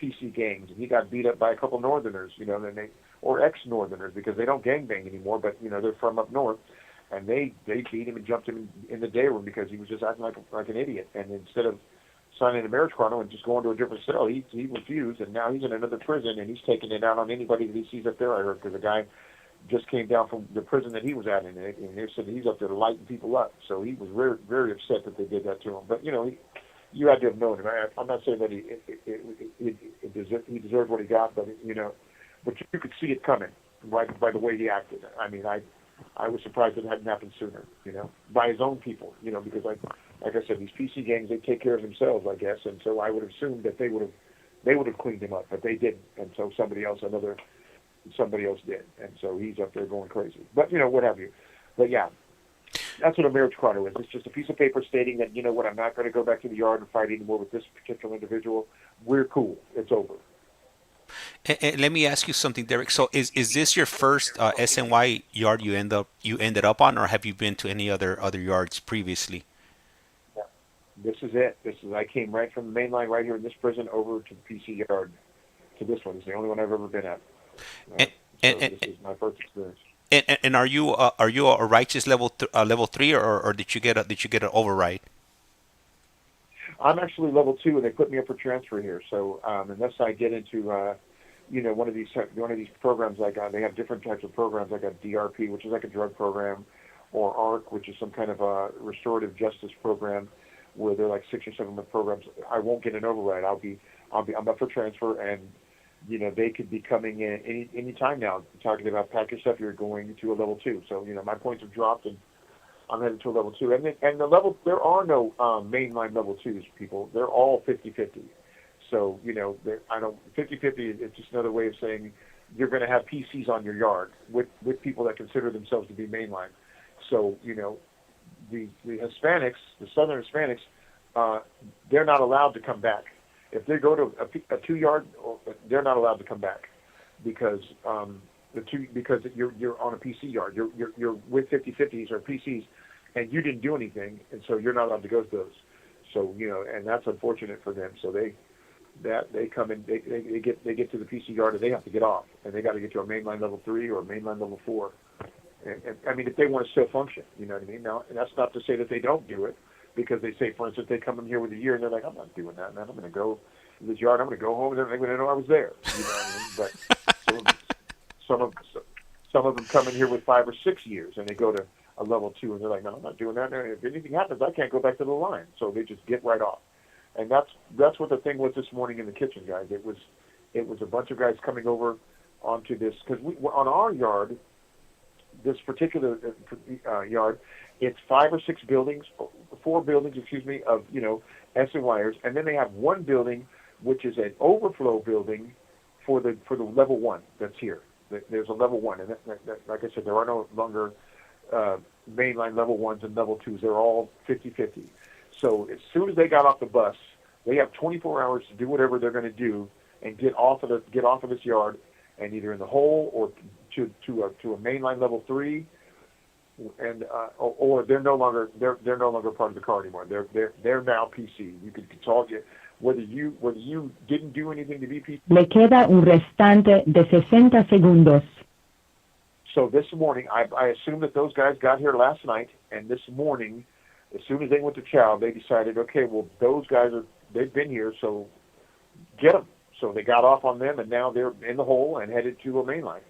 PC gangs, and he got beat up by a couple Northerners. Or ex-Northerners, because they don't gangbang anymore, but they're from up north. And they beat him and jumped him in the day room because he was just acting like an idiot. And instead of signing a marriage chrono and just going to a different cell, he refused, and now he's in another prison, and he's taking it out on anybody that he sees up there. I heard, because the guy just came down from the prison that he was at, and they said he's up there lighting people up. So he was very, very upset that they did that to him. But you had to have known him. I'm not saying that he deserved what he got, but but you could see it coming by the way he acted. I mean, I was surprised it hadn't happened sooner, by his own people, because like I said, these PC gangs, they take care of themselves, I guess, and so I would assume that they would have cleaned him up, but they didn't, and so somebody else did, and so he's up there going crazy. But what have you? But yeah, that's what a marriage chrono is. It's just a piece of paper stating that I'm not going to go back to the yard and fight anymore with this particular individual. We're cool. It's over. And let me ask you something, Derrick. So is this your first SNY yard you ended up on, or have you been to any other yards previously? This is it. I came right from the main line right here in this prison over to the PC yard to this one. It's the only one I've ever been at. And So this is my first experience. and are you a righteous level 3 or did you get an override? I'm actually level 2, and they put me up for transfer here. So unless I get into one of these programs, like they have different types of programs, like a DRP, which is like a drug program, or ARC, which is some kind of a restorative justice program, where they're like 6 or 7 month programs. I won't get an override. I'm up for transfer, and they could be coming in any time now, talking about pack your stuff, you're going to a level 2. So my points have dropped, and I'm headed to a level 2. And the level, there are no mainline level 2s, people. They're all 50-50. So 50-50 is just another way of saying you're going to have PCs on your yard with people that consider themselves to be mainline. So the Hispanics, the Southern Hispanics, they're not allowed to come back. If they go to a 2 yard, they're not allowed to come back because because you're on a PC yard. You're with 50-50s or PCs, and you didn't do anything, and so you're not allowed to go to those. So and that's unfortunate for them. So they come in, they get to the PC yard, and they have to get off, and they got to get to a mainline level 3 or a mainline level 4. And I mean, if they want to still function, you know what I mean. Now, and that's not to say that they don't do it. Because they say, for instance, they come in here with a year and they're like, I'm not doing that, man. I'm going to go to this yard. I'm going to go home and they're going to know I was there. You know what I mean? But some of them come in here with 5 or 6 years and they go to a level 2 and they're like, no, I'm not doing that. If anything happens, I can't go back to the line. So they just get right off. And that's what the thing was this morning in the kitchen, guys. It was a bunch of guys coming over onto this because on our yard, this particular yard, it's 5 or 6 buildings, 4 buildings, of SNYers, and then they have one building which is an overflow building for the level 1 that's here. There's a level 1, and like I said, there are no longer mainline level 1s and level 2s. They're all 50-50. So as soon as they got off the bus, they have 24 hours to do whatever they're going to do and get off of this yard and either in the hole or to a mainline level 3. And or they're no longer part of the car anymore. They're now PC. You can consult it whether you didn't do anything to be PC. Le queda un restante de 60 segundos. So this morning, I assume that those guys got here last night, and this morning, as soon as they went to chow, they decided, okay, well those guys they've been here, so get them. So they got off on them, and now they're in the hole and headed to a mainline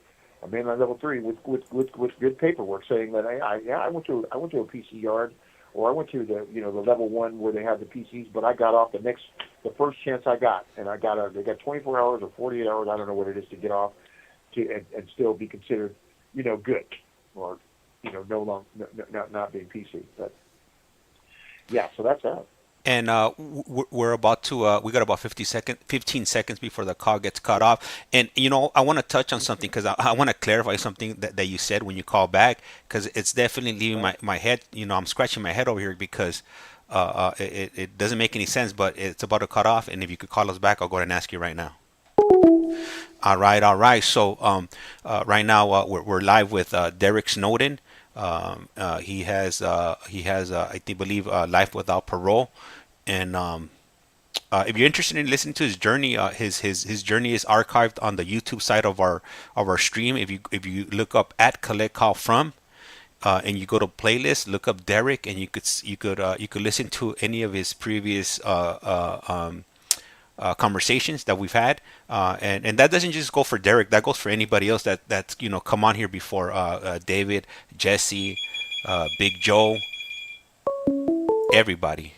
level 3 with good paperwork saying that I went to a PC yard, or I went to the level 1 where they have the PCs, but I got off the first chance I got, and they got 24 hours or 48 hours, I don't know what it is, to get off and still be considered good, or no longer not being PC. But yeah, so that's that. And we're about to we got about 15 seconds before the call gets cut off. And I want to touch on something because I want to clarify something that you said when you call back, because it's definitely leaving my head. I'm scratching my head over here because it doesn't make any sense, but it's about to cut off. And if you could call us back, I'll go ahead and ask you right now. All right. So right now we're live with Derrick Snowden. He has I believe life without parole, and if you're interested in listening to his journey, his journey is archived on the YouTube side of our stream. If you look up at CollectCallFrom, and you go to playlist, look up Derrick, and you could listen to any of his previous conversations that we've had, and that doesn't just go for Derrick. That goes for anybody else that's come on here before. David, Jesse, Big Joe, everybody,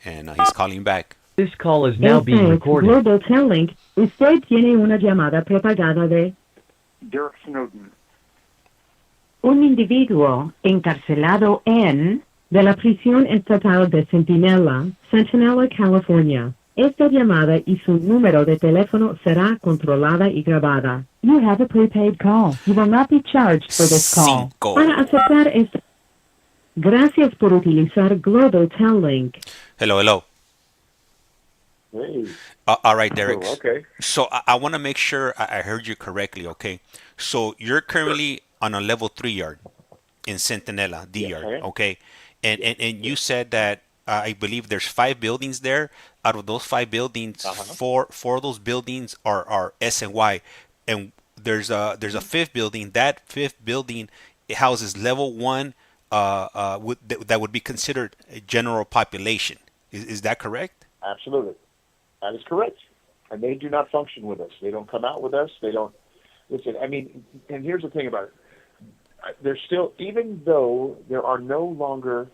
and he's calling back. This call is now being recorded. Global Telling, usted tiene una llamada prepagada de Derrick Snowden. un individuo encarcelado de la prisión estatal de Centinela, California. Esta llamada y su número de teléfono será controlada y grabada. You have a prepaid call. You will not be charged for this call. Para aceptar esta... Gracias por utilizar Global Telling. Hello. Hey. All right, Derrick. Oh, okay. So I want to make sure I heard you correctly, okay? So you're currently on a level 3 yard in Centinela, D yard, okay? And you said that I believe there's 5 buildings there. Out of those 5 buildings, four of those buildings are SNY, and there's a fifth building. That fifth building houses level one. That would be considered a general population. Is that correct? Absolutely. That is correct. And they do not function with us. They don't come out with us. They don't listen. I mean, and here's the thing about it. There's still, even though there are no longer,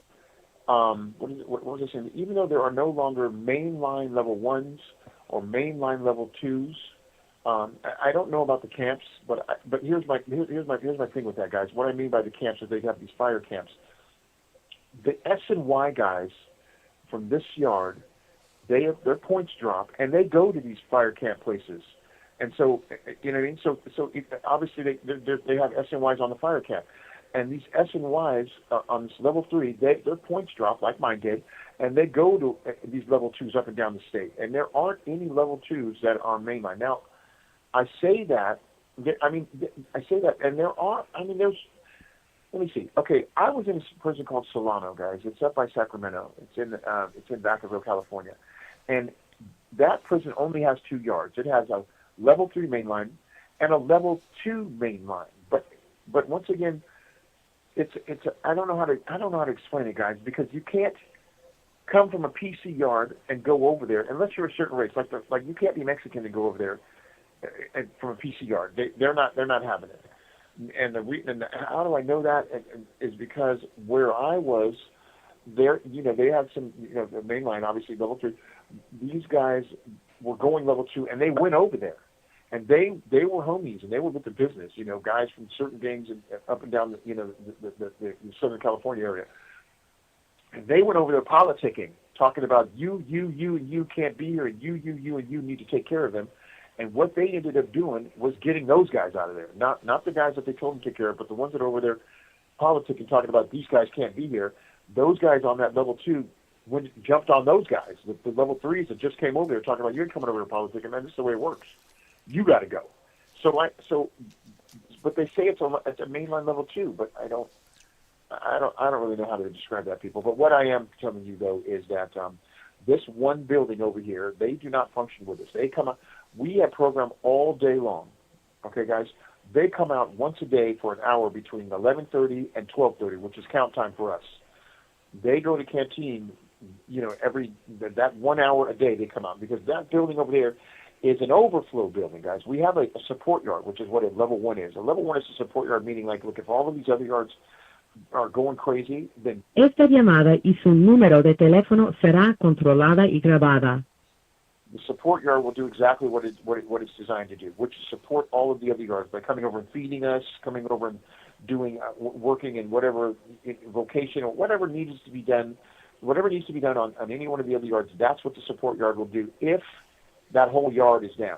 what was I saying? Even though there are no longer mainline level ones or mainline level twos, I don't know about the camps, but here's my thing with that, guys. What I mean by the camps is they have these fire camps. The SNY guys from this yard, their points drop, and they go to these fire camp places. And so, you know what I mean? So obviously they have SNYs on the fire camp. And these SNYs on this level 3, their points drop, like mine did, and they go to these level 2s up and down the state. And there aren't any level 2s that are mainline. Now, I say that, and there are, there's, let me see. Okay, I was in a prison called Solano, guys. It's up by Sacramento. It's in Vacaville, California. And that prison only has 2 yards. It has a level 3 mainline and a level 2 mainline. But once again, I don't know how to explain it, guys, because you can't come from a PC yard and go over there unless you're a certain race. Like you can't be Mexican and go over there from a PC yard. They're not having it. And how do I know that? Is because where I was, there, they had some, the mainline, obviously level 3. These guys were going level 2, and they went over there, and they were homies, and they were with the business, guys from certain gangs and up and down the Southern California area, and they went over there politicking, talking about you can't be here, and you need to take care of them. And what they ended up doing was getting those guys out of there. Not the guys that they told them to take care of, but the ones that are over there politicking, talking about these guys can't be here. Those guys on that level 2 jumped on those guys. The level 3s that just came over there talking about, you're coming over to politicking, man, this is the way it works. You got to go. But they say it's a mainline level 2, but I don't really know how to describe that, people. But what I am telling you, though, is that this one building over here, they do not function with us. They come out. We have program all day long. Okay, guys? They come out once a day for an hour between 11:30 and 12:30, which is count time for us. They go to canteen, that 1 hour a day they come out, because that building over there is an overflow building, guys. We have a support yard, which is what a level 1 is. A level 1 is a support yard, meaning, like, look, if all of these other yards are going crazy, then... Esta llamada y su número de teléfono será controlada y grabada. The support yard will do exactly what it's designed to do, which is support all of the other yards by coming over and feeding us, coming over and doing, working in whatever vocation or whatever needs to be done on any one of the other yards. That's what the support yard will do if that whole yard is down.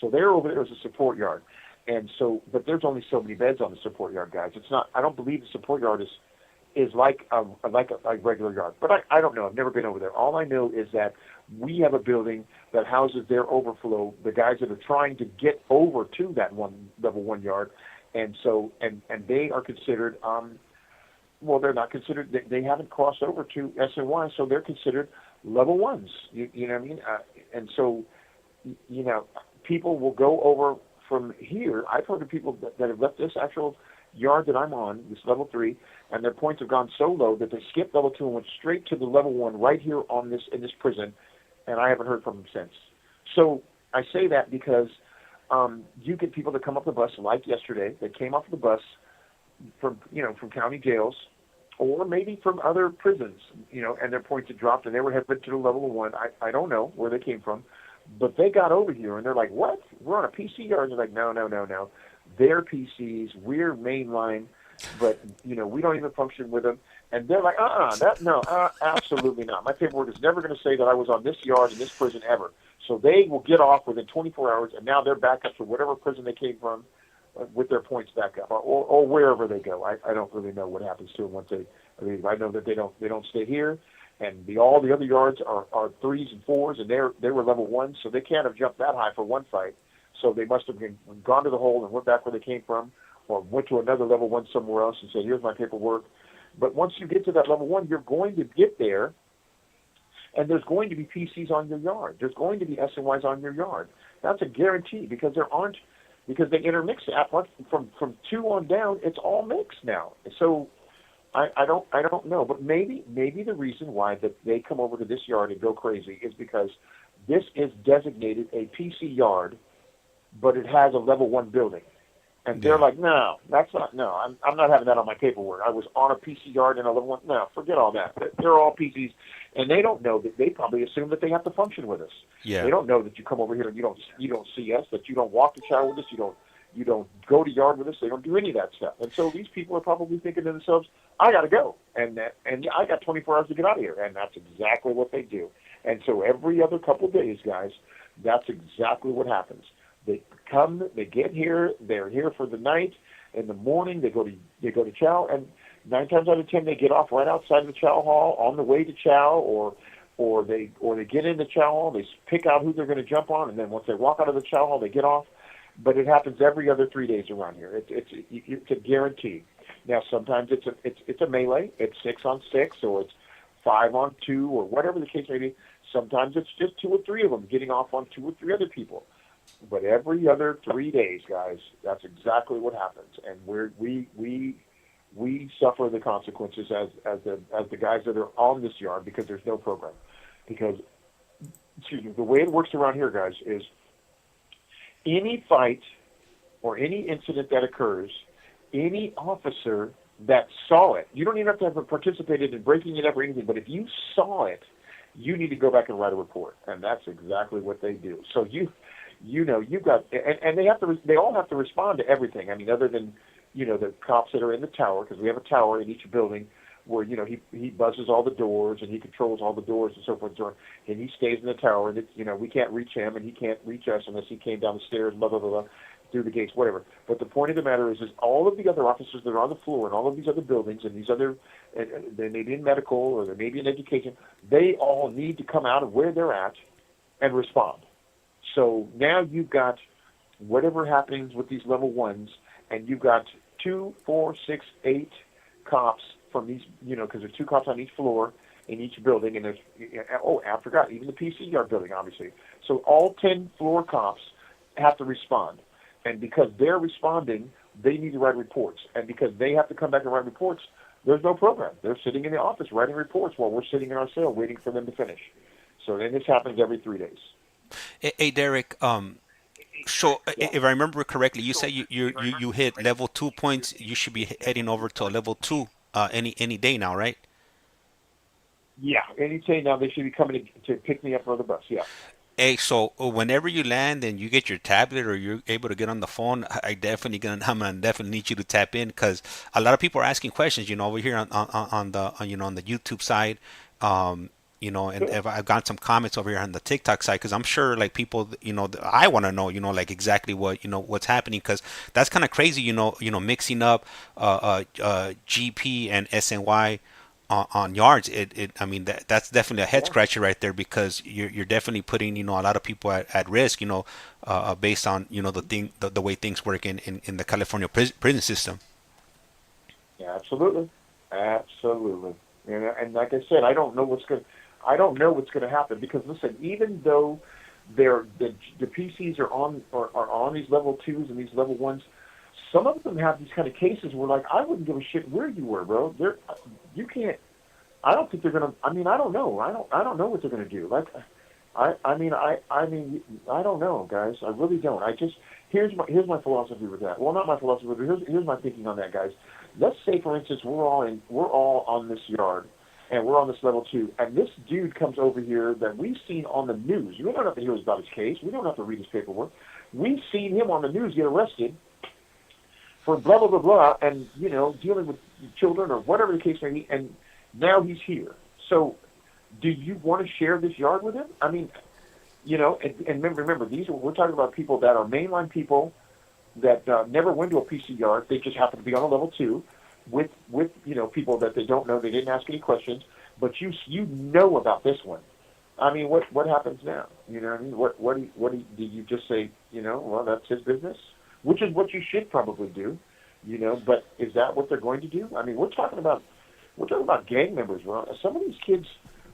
So they're over there as a support yard. And so, but there's only so many beds on the support yard, guys. It's not, I don't believe the support yard is like a regular yard. But I don't know. I've never been over there. All I know is that we have a building that houses their overflow, the guys that are trying to get over to that level 1 yard. And so, and they are considered, they're not considered, they haven't crossed over to SNY, so they're considered level 1s. You know what I mean? And so, people will go over from here. I've heard of people that have left this actual yard that I'm on, this level 3, and their points have gone so low that they skipped level 2 and went straight to the level 1 right here in this prison, and I haven't heard from them since. So I say that because you get people that come off the bus, like yesterday, that came off the bus from county jails, or maybe from other prisons, and their points had dropped, and they were headed to the level 1. I don't know where they came from, but they got over here, and they're like, what? We're on a PC yard? And they're like, no. They're PCs, we're mainline, but, we don't even function with them. And they're like, absolutely not. My paperwork is never going to say that I was on this yard in this prison ever. So they will get off within 24 hours, and now they're back up to whatever prison they came from with their points back up, or wherever they go. I don't really know what happens to them once they leave. I know that they don't stay here, and all the other yards are 3s and 4s, and they were level 1, so they can't have jumped that high for one fight. So they must have gone to the hole and went back where they came from, or went to another level 1 somewhere else and said, here's my paperwork. But once you get to that level 1, you're going to get there, and there's going to be PCs on your yard. There's going to be SNYs on your yard. That's a guarantee because they intermix it. From 2 on down, it's all mixed now. So I don't know, but maybe the reason why that they come over to this yard and go crazy is because this is designated a PC yard, but it has a level 1 building. And they're like, no, that's not, no, I'm not having that on my paperwork. I was on a PC yard in a level 1. No, forget all that. They're all PCs. And they don't know that they probably assume that they have to function with us. Yeah. They don't know that you come over here and you don't see us, that you don't walk the shower with us, you don't go to yard with us. They don't do any of that stuff. And so these people are probably thinking to themselves, I got to go. And I got 24 hours to get out of here. And that's exactly what they do. And so every other couple of days, guys, that's exactly what happens. They come, they get here, they're here for the night. In the morning, they go to chow, and 9 times out of 10, they get off right outside of the chow hall on the way to chow, or they get in the chow hall. They pick out who they're going to jump on, and then once they walk out of the chow hall, they get off. But it happens every other 3 days around here. It's a guarantee. Now sometimes it's a melee. It's 6 on 6, or it's 5 on 2, or whatever the case may be. Sometimes it's just 2 or 3 of them getting off on 2 or 3 other people. But every other 3 days, guys, that's exactly what happens, and we suffer the consequences as the guys that are on this yard because there's no program. Because, the way it works around here, guys, is any fight or any incident that occurs, any officer that saw it, you don't even have to have participated in breaking it up or anything, but if you saw it, you need to go back and write a report, and that's exactly what they do. So you've got, and they all have to respond to everything. I mean, other than, the cops that are in the tower, because we have a tower in each building where, he buzzes all the doors and he controls all the doors and so forth and so on. And he stays in the tower, and we can't reach him and he can't reach us unless he came down the stairs, blah, blah, blah, blah, through the gates, whatever. But the point of the matter is all of the other officers that are on the floor and all of these other buildings and these other, they may be in medical or they may be in education, they all need to come out of where they're at and respond. So now you've got whatever happens with these level 1s, and you've got 2, 4, 6, 8 cops from these, because there's 2 cops on each floor in each building, and there's, I forgot, even the PC yard building, obviously. So all 10 floor cops have to respond, and because they're responding, they need to write reports, and because they have to come back and write reports, there's no program. They're sitting in the office writing reports while we're sitting in our cell waiting for them to finish. So then this happens every 3 days. Hey, Derrick. So if I remember correctly, you say you hit level 2 points. You should be heading over to a level 2 any day now, right? Yeah, any day now. They should be coming to pick me up on the bus. Yeah. Hey, so whenever you land and you get your tablet or you're able to get on the phone, I'm gonna definitely need you to tap in, because a lot of people are asking questions. Over here on the on the YouTube side. And if I've got some comments over here on the TikTok side, because I'm sure like people, I want to know, like exactly what, what's happening, because that's kind of crazy, mixing up GP and SNY on yards. I mean, that's definitely a head scratcher right there, because you're definitely putting, a lot of people at risk, based on, the way things work in the California prison system. Yeah, absolutely. And like I said, I don't know what's going to happen, because listen, even though the PCs are on these level 2s and these level 1s, some of them have these kind of cases where, like, I wouldn't give a shit where you were, bro. You can't. I don't think they're gonna. I mean, I don't know. I don't know what they're gonna do. Like, I mean, I don't know, guys. I really don't. Here's my philosophy with that. Well, not my philosophy, but here's my thinking on that, guys. Let's say, for instance, we're all on this yard, and we're on this level 2, and this dude comes over here that we've seen on the news. We don't have to hear about his case. We don't have to read his paperwork. We've seen him on the news get arrested for blah, blah, blah, blah, and, dealing with children or whatever the case may be, and now he's here. So do you want to share this yard with him? I mean, and remember, we're talking about people that are mainline people that never went to a PC yard. They just happen to be on a level 2 with people that they don't know. They didn't ask any questions, but you know about this one. I mean, what happens now? You know what I mean? Do you just say, well, that's his business, which is what you should probably do, but is that what they're going to do? I mean, we're talking about we're talking about gang members, bro. Some of these kids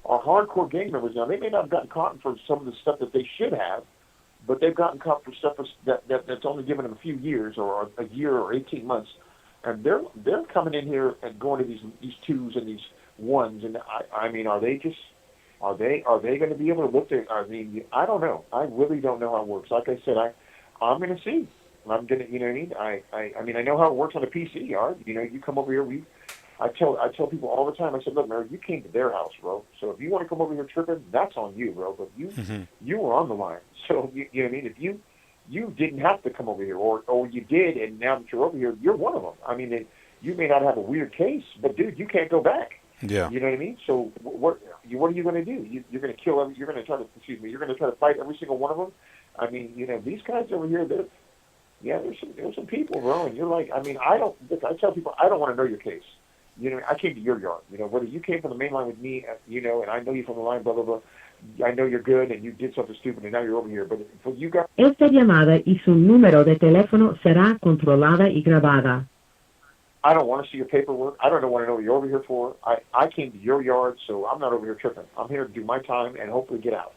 are hardcore gang members now. They may not have gotten caught for some of the stuff that they should have, but they've gotten caught for stuff that's only given them a few years or a year or 18 months, and they're coming in here and going to these twos and these ones, and I mean, are they going to be able to look at? I mean, I don't know. I really don't know how it works. Like I said, I'm going to see. I'm going to, you know what I mean? I mean, I know how it works on a PC yard. You know, you come over here. I tell people all the time. I said, look, Mary, you came to their house, bro. So if you want to come over here tripping, that's on you, bro. But you were on the line. So you know what I mean? If you didn't have to come over here, or you did, and now that you're over here, you're one of them. I mean, you may not have a weird case, but dude, you can't go back. Yeah. You know what I mean? So what are you going to do? You're going to kill you're going to try to fight every single one of them. I mean, you know, these guys over here, there's some people, bro, and you're like, I mean, I tell people, I don't want to know your case. You know, I came to your yard. You know, whether you came from the main line with me, you know, and I know you from the line, blah, blah, blah. I know you're good and you did something stupid and now you're over here. But for you guys... Esta llamada y su número de teléfono será controlada y grabada. I don't want to see your paperwork. I don't want to know what you're over here for. I came to your yard, so I'm not over here tripping. I'm here to do my time and hopefully get out.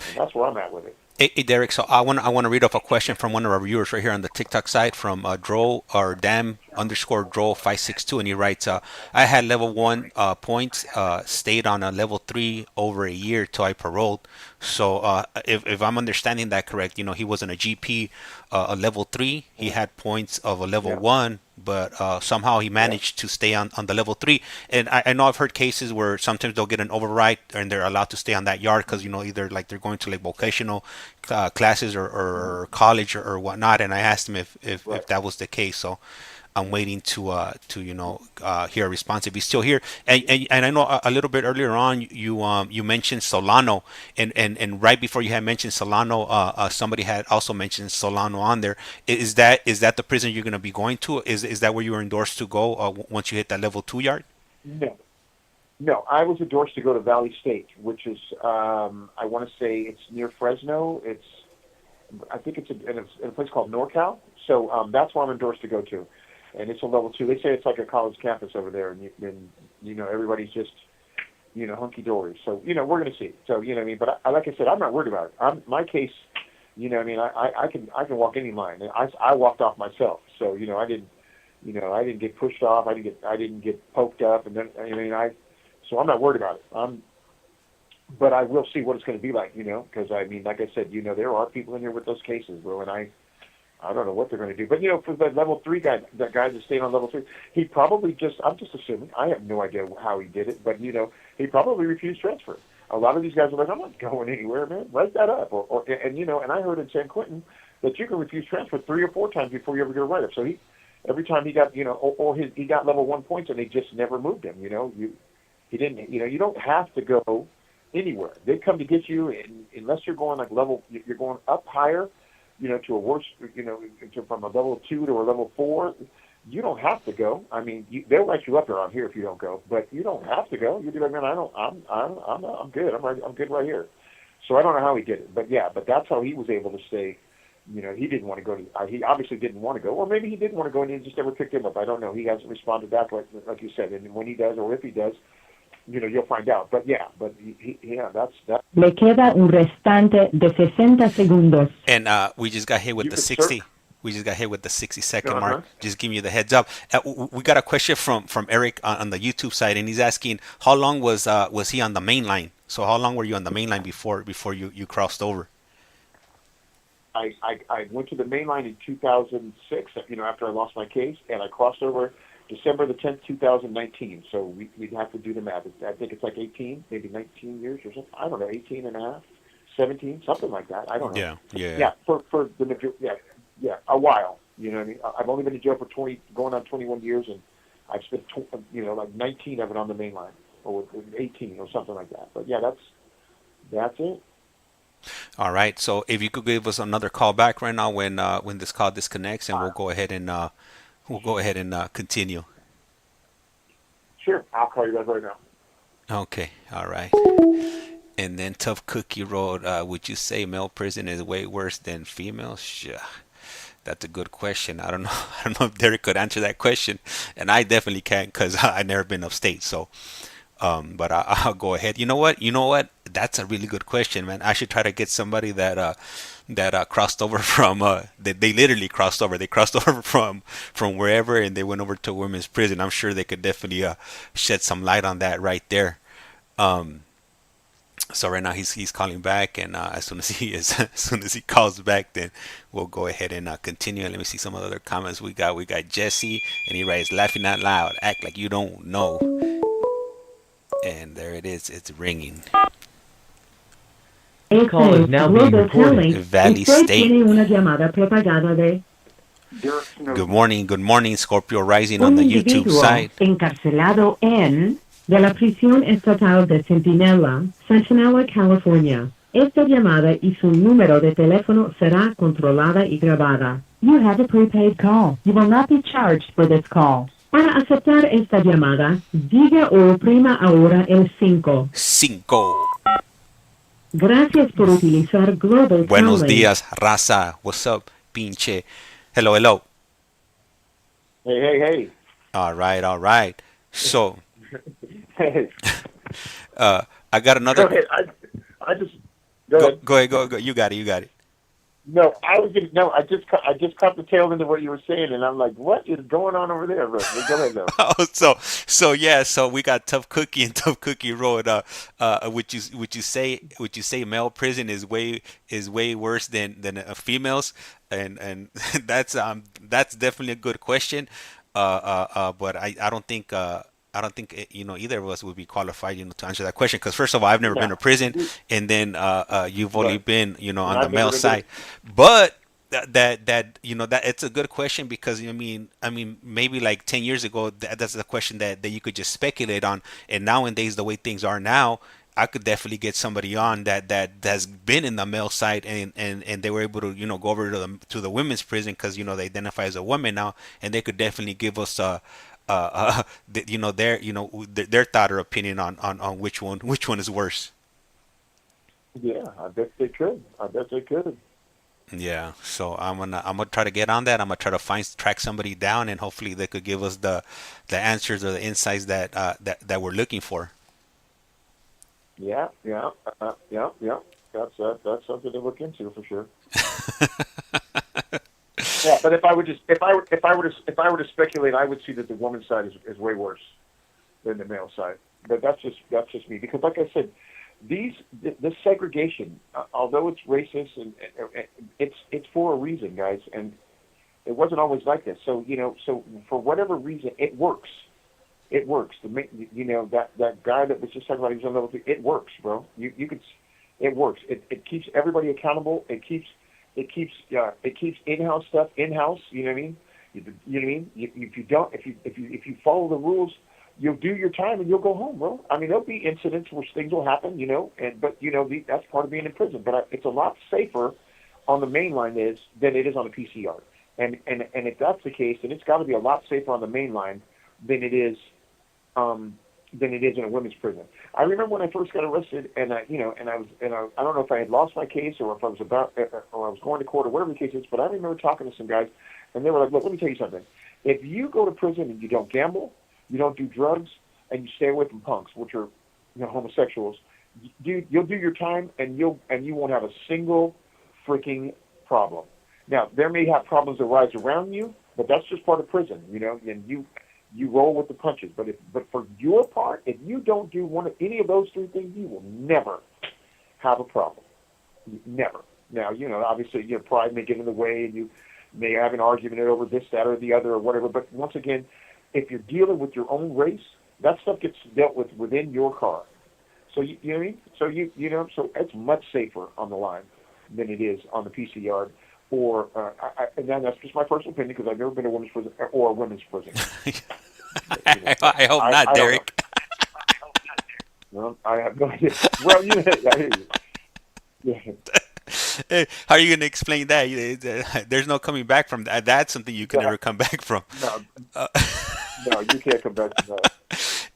And that's where I'm at with it. Hey, Derrick, so I want to read off a question from one of our viewers right here on the TikTok side from Dro or Dam_Dro 562, and he writes, I had level 1 points, stayed on a level 3 over a year till I paroled. So if I'm understanding that correct, you know, he wasn't a GP, a level 3. He had points of a level 1, but somehow he managed to stay on the level 3. And I know I've heard cases where sometimes they'll get an override and they're allowed to stay on that yard because, you know, either like they're going to like vocational classes or college or whatnot. And I asked him if that was the case. So I'm waiting to you know, hear a response if he's still here. And I know a little bit earlier on you mentioned Solano, and right before you had mentioned Solano, somebody had also mentioned Solano on there. Is that the prison you're going to be going to? Is that where you were endorsed to go once you hit that level 2 yard? No, I was endorsed to go to Valley State, which is I want to say it's near Fresno. I think it's in a place called NorCal. So that's where I'm endorsed to go to. And it's a level 2. They say it's like a college campus over there, and you know, everybody's just, you know, hunky dory. So, you know, we're going to see. So, you know what I mean? But like I said, I'm not worried about it. My case, you know what I mean, I can walk any line. I walked off myself. So, you know, I didn't get pushed off. I didn't get poked up, and then so I'm not worried about it. But I will see what it's going to be like, you know, because I mean, like I said, you know, there are people in here with those cases, bro, and I don't know what they're going to do. But, you know, for the level 3 guy, that guy that stayed on level 3, he probably I'm just assuming, I have no idea how he did it, but, you know, he probably refused transfer. A lot of these guys are like, I'm not going anywhere, man. Write that up. And you know, and I heard in San Quentin that you can refuse transfer 3 or 4 times before you ever get a write-up. So every time he got, you know, he got level 1 points and they just never moved him, you know. He didn't, you know, you don't have to go anywhere. They come to get you, and unless you're going like you're going up higher, you know, to a worse, you know, from a level 2 to a level 4, you don't have to go. I mean, they'll write you up around here if you don't go, but you don't have to go. You'd be like, man, I'm good. I'm good right here. So I don't know how he did it, but that's how he was able to stay. You know, he didn't want to go he obviously didn't want to go, or maybe he didn't want to go and he just never picked him up. I don't know. He hasn't responded back like you said, and when he does, or if he does, you know, you'll find out. But that's. Le queda un restante de 60 segundos. And we just got hit with the 60. We just got hit with the 60-second mark. Just giving you the heads up. We got a question from Eric on the YouTube side, and he's asking how long was he on the main line? So how long were you on the main line before you crossed over? I went to the main line in 2006. You know, after I lost my case, and I crossed over December the 10th, 2019. So we'd have to do the math. I think it's like 18, maybe 19 years or something. I don't know, 18 and a half, 17, something like that. I don't know. Yeah. For the majority, a while. You know what I mean? I've only been in jail for going on 21 years, and I've spent, you know, like 19 of it on the main line, or 18 or something like that. But yeah, that's it. All right. So if you could give us another call back right now when this call disconnects, and we'll go ahead and continue. Sure, I'll call you guys right now. Okay, all right. And then Tough Cookie wrote, would you say male prison is way worse than female? Sure. That's a good question. I don't know. I don't know if Derek could answer that question, and I definitely can't because I've never been upstate. So, but I'll go ahead. You know what? You know what? That's a really good question, man. I should try to get somebody that crossed over from they literally crossed over. They crossed over from wherever, and they went over to women's prison. I'm sure they could definitely shed some light on that right there. Um, so right now he's calling back, and as soon as as soon as he calls back, then we'll go ahead and continue. Let me see some of the other comments we got. We got Jesse, and he writes, "Laughing out loud, act like you don't know." And there it is. It's ringing. This call is now being recorded. Valley Usted State. tiene una llamada prepagada de Derrick Snowden. Good morning, Scorpio Rising on un the YouTube individuo side. encarcelado en de la prisión estatal de Centinela, California. Esta llamada y su número de teléfono será controlada y grabada. You have a prepaid call. You will not be charged for this call. Para aceptar esta llamada, diga o oprima ahora el 5. 5. Gracias por utilizar Global Buenos Calling. días, raza. What's up, pinche? Hello, hello. Hey. All right. So, Hey. I got Go another. ahead. I just go ahead. Go ahead. You got it. No, I just caught the tail end of what you were saying, and I'm like, what is going on over there, bro? Go ahead, though. Oh, so we got Tough Cookie and Tough Cookie Road. Would you say male prison is way worse than females? And that's definitely a good question. But I don't think either of us would be qualified to answer that question, because first of all, I've never been to prison, and then you've only been on the male side. But that it's a good question, because I mean maybe like 10 years ago that's a question that you could just speculate on, and nowadays the way things are now, I could definitely get somebody on that has been in the male side, and they were able to go over to the women's prison, because they identify as a woman now, and they could definitely give us their thought or opinion on which one is worse. Yeah, I bet they could. Yeah, so I'm gonna try to get on that. I'm gonna try to track somebody down, and hopefully they could give us the answers or the insights that we're looking for. Yeah. That's something to look into for sure. Yeah, but if I were to speculate, I would see that the woman's side is way worse than the male side. But that's just me, because like I said, this segregation, although it's racist, and it's for a reason, guys, and it wasn't always like this. So so for whatever reason, it works. It works. That guy that was just talking about, he was on level 3. It works, bro. You could. It works. It keeps everybody accountable. It keeps in-house stuff in-house. You know what I mean? You know what I mean? If you follow the rules, you'll do your time and you'll go home, bro. I mean, there'll be incidents where things will happen, but that's part of being in prison. But it's a lot safer on the main line than it is on the PCR. And if that's the case, then it's got to be a lot safer on the main line than it is in a women's prison. I remember when I first got arrested, and I don't know if I had lost my case or if I was going to court or whatever the case is, but I remember talking to some guys, and they were like, "Look, let me tell you something. If you go to prison and you don't gamble, you don't do drugs, and you stay away from punks, which are homosexuals, dude, you'll do your time, and you won't have a single freaking problem. Now, there may have problems arise around you, but that's just part of prison, and you roll with the punches. But for your part, if you don't do any of those three things, you will never have a problem. Never. Now, obviously, your pride may get in the way, and you may have an argument over this, that, or the other, or whatever. But once again, if you're dealing with your own race, that stuff gets dealt with within your car. So you know what I mean? So so it's much safer on the line than it is on the PCR. Or and then that's just my personal opinion, because I've never been to a women's prison or a women's prison. I hope not, Derek. Well, I have no idea. Well, I hear you. Yeah. Hey, how are you going to explain that? There's no coming back from that. That's something you can never come back from. No, you can't come back from that.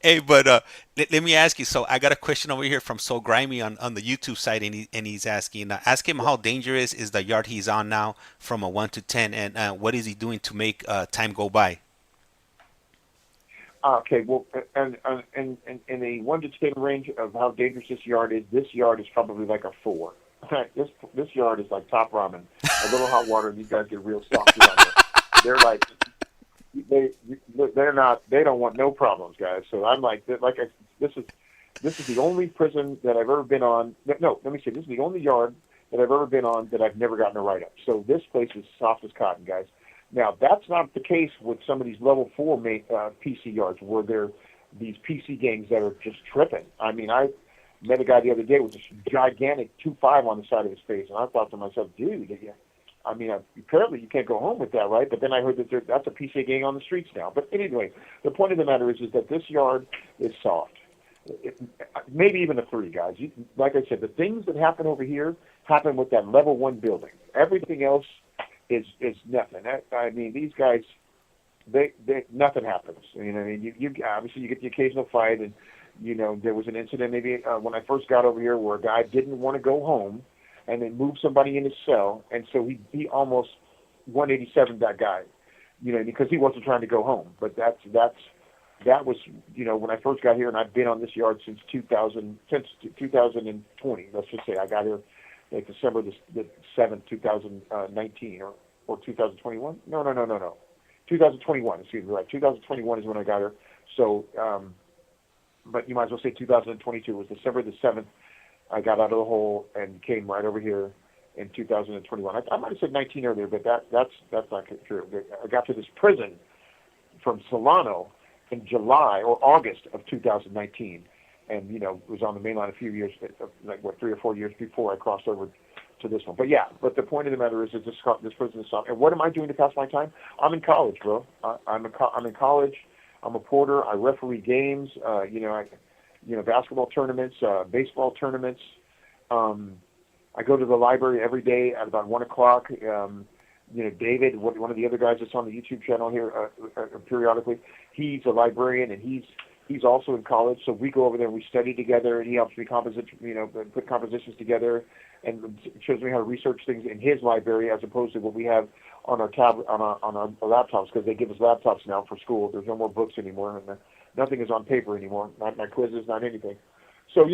Hey, but let me ask you. So I got a question over here from So Grimy on the YouTube site, and he's asking, ask him how dangerous is the yard he's on now from a 1 to 10, and what is he doing to make time go by? Okay, well, and in a 1 to 10 range of how dangerous this yard is probably like a 4. This yard is like top ramen, a little hot water, and these guys get real salty on it. They're like they don't want no problems, guys. So I'm this is the only prison that I've ever been on. No, let me say this is the only yard that I've ever been on that I've never gotten a write up. So this place is soft as cotton, guys. Now that's not the case with some of these level 4 PC yards where they're these PC gangs that are just tripping. I mean, I met a guy the other day with this gigantic 2.5 on the side of his face, and I thought to myself, dude, I mean, apparently you can't go home with that, right? But then I heard that that's a PC gang on the streets now. But anyway, the point of the matter is that this yard is soft. Maybe even a 3, guys. Like I said, the things that happen over here happen with that level 1 building. Everything else is nothing. I mean, these guys, they nothing happens. You know, I mean, you obviously you get the occasional fight, and you know there was an incident maybe when I first got over here where a guy didn't want to go home, and they moved somebody in his cell, and so he almost 187 that guy, you know, because he wasn't trying to go home. But that was, you know, when I first got here, and I've been on this yard since 2020. Let's just say I got here like December the 7th, 2019, or 2021. No. 2021. Excuse me. Right. 2021 is when I got here. So, but you might as well say 2022. It was December the 7th. I got out of the hole and came right over here in 2021. I might have said 19 earlier, but that's not true. I got to this prison from Solano in July or August of 2019, and you know was on the main line a few years, like 3 or 4 years before I crossed over to this one. But yeah, but the point of the matter is that this prison is soft. And what am I doing to pass my time? I'm in college, bro. I'm in college. I'm a porter. I referee games. Basketball tournaments, baseball tournaments. I go to the library every day at about 1:00. David, one of the other guys that's on the YouTube channel here periodically, he's a librarian and he's also in college. So we go over there and we study together, and he helps me put compositions together, and shows me how to research things in his library as opposed to what we have on our our laptops, because they give us laptops now for school. There's no more books anymore, and nothing is on paper anymore. Not my quizzes, not anything. So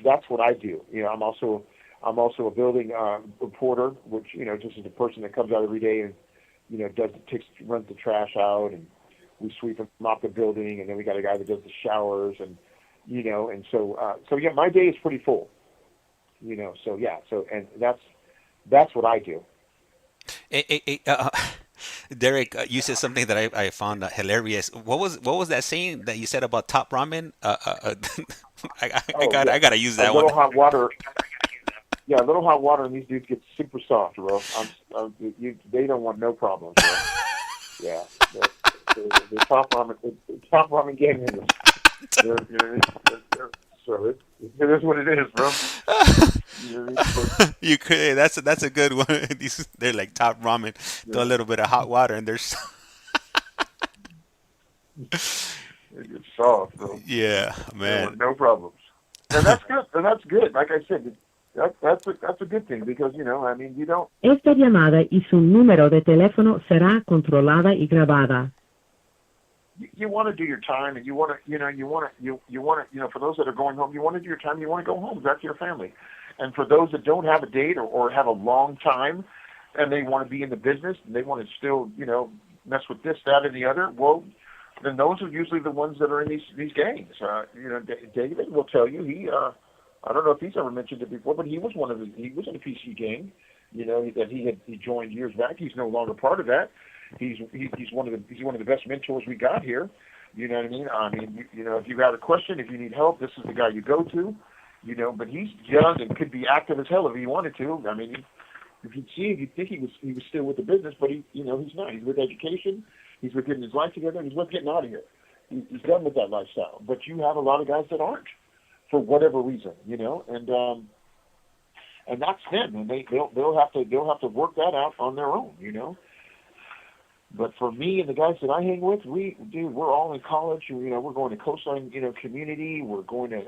that's what I do. You know, I'm also a building reporter, which just is a person that comes out every day and runs the trash out, and we sweep and mop the building, and then we got a guy that does the showers, and my day is pretty full. And that's what I do. Derrick, you said something that I found hilarious. What was that saying that you said about top ramen? I gotta use that a one. little hot water. Yeah, a little hot water, and these dudes get super soft, bro. They don't want no problems, bro. Yeah, the top ramen game is. So it is what it is, bro. You could. That's a good one. They're like top ramen. Throw a little bit of hot water, and there's. They get soft, bro. Yeah, man. No problems. And that's good. And that's good. Like I said, that's a good thing, because you don't. Esta llamada y su número de teléfono será controlada y grabada. You want to do your time, and you want to, for those that are going home, you want to do your time. You want to go home back to your family. And for those that don't have a date or have a long time, and they want to be in the business, and they want to still, mess with this, that, and the other, well, then those are usually the ones that are in these gangs. David will tell you, I don't know if he's ever mentioned it before, but he was in a PC gang, that he joined years back. He's no longer part of that. He's one of the best mentors we got here. You know what I mean? I mean, if you got a question, if you need help, this is the guy you go to. But he's young and could be active as hell if he wanted to. I mean, if you'd think he was still with the business, but he's not. He's with education. He's with getting his life together, and he's with getting out of here. He's done with that lifestyle. But you have a lot of guys that aren't, for whatever reason, and that's them, and they'll have to work that out on their own, But for me and the guys that I hang with, we're all in college. We're going to Coastline, Community. We're going to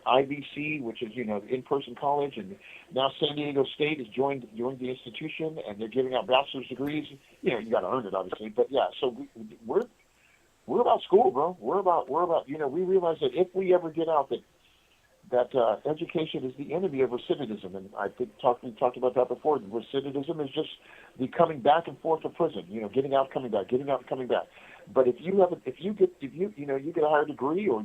IBC, which is, in-person college. And now San Diego State has joined the institution, and they're giving out bachelor's degrees. You got to earn it, obviously. But yeah, so we're about school, bro. We're about, we realize that if we ever get out that education is the enemy of recidivism, and I think we talked about that before. Recidivism is just the coming back and forth to prison. Getting out, coming back, getting out, coming back. But if you get a higher degree, or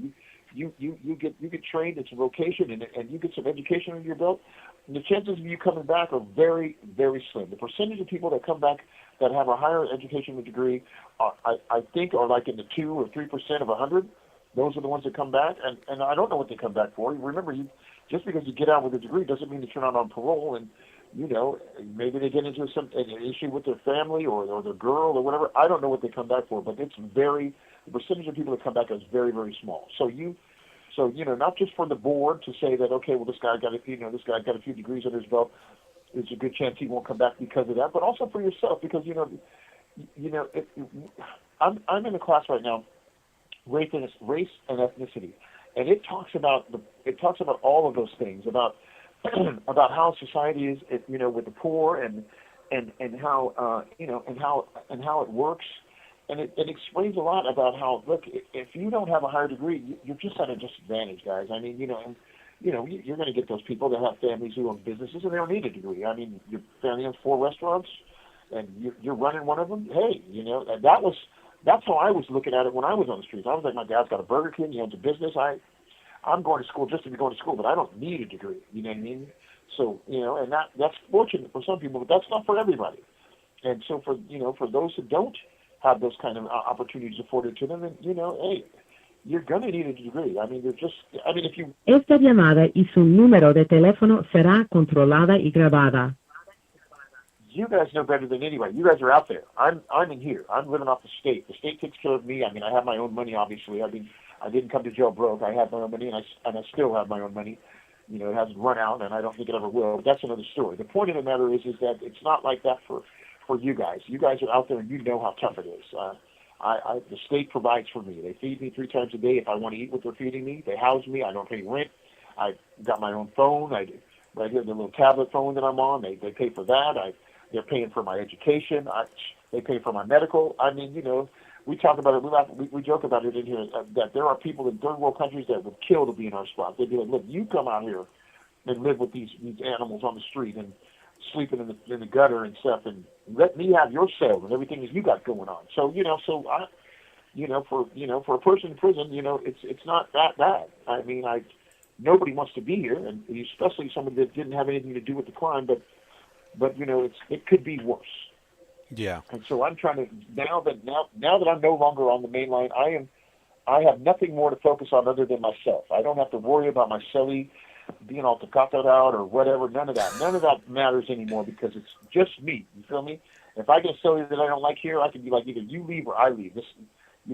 you get trained in some vocation, and you get some education under your belt, the chances of you coming back are very, very slim. The percentage of people that come back that have a higher education degree, I think, are like in the 2 or 3% of 100. Those are the ones that come back, and I don't know what they come back for. Remember, just because you get out with a degree doesn't mean that you're not on parole, and maybe they get into an issue with their family or their girl or whatever. I don't know what they come back for, but the percentage of people that come back is very, very small. So not just for the board to say that, okay, well, this guy got a few degrees under his belt, there's a good chance he won't come back because of that, but also for yourself, because I'm in a class right now, race and ethnicity, and it talks about all of those things, about how society is, with the poor, and how and how it works, and it explains a lot about how, look, if you don't have a higher degree, you're just at a disadvantage, guys. I mean, you're going to get those people that have families who own businesses and they don't need a degree. I mean, your family owns 4 restaurants, and you're running one of them. Hey, that's how I was looking at it when I was on the streets. I was like, my dad's got a Burger King, he owns a business. I'm going to school just to be going to school, but I don't need a degree. You know what I mean? So, and that's fortunate for some people, but that's not for everybody. And so for those who don't have those kind of opportunities afforded to them, then, hey, you're going to need a degree. I mean, if you... Esta llamada y su número de teléfono será controlada y grabada. You guys know better than anybody. You guys are out there. I'm in here. I'm living off the state. The state takes care of me. I mean, I have my own money, obviously. I didn't come to jail broke. I have my own money, and I still have my own money. It hasn't run out, and I don't think it ever will. But that's another story. The point of the matter is that it's not like that for you guys. You guys are out there, and you know how tough it is. The state provides for me. They feed me 3 times a day if I want to eat what they're feeding me. They house me. I don't pay rent. I got my own phone. Right here, the little tablet phone that I'm on. They pay for that. They're paying for my education. They pay for my medical. I mean, we talk about it. We joke about it in here, that there are people in third world countries that would kill to be in our spot. They'd be like, look, you come out here and live with these animals on the street and sleeping in the gutter and stuff, and let me have your cell and everything that you got going on. So for a person in prison, it's not that bad. I mean, nobody wants to be here, and especially somebody that didn't have anything to do with the crime, but it could be worse. Yeah. And so I'm trying to now that I'm no longer on the main line, I have nothing more to focus on other than myself. I don't have to worry about my celly being all tocatoed out or whatever. None of that matters anymore, because it's just me. You feel me? If I get a celly that I don't like here, I can be like, either you leave or I leave. This,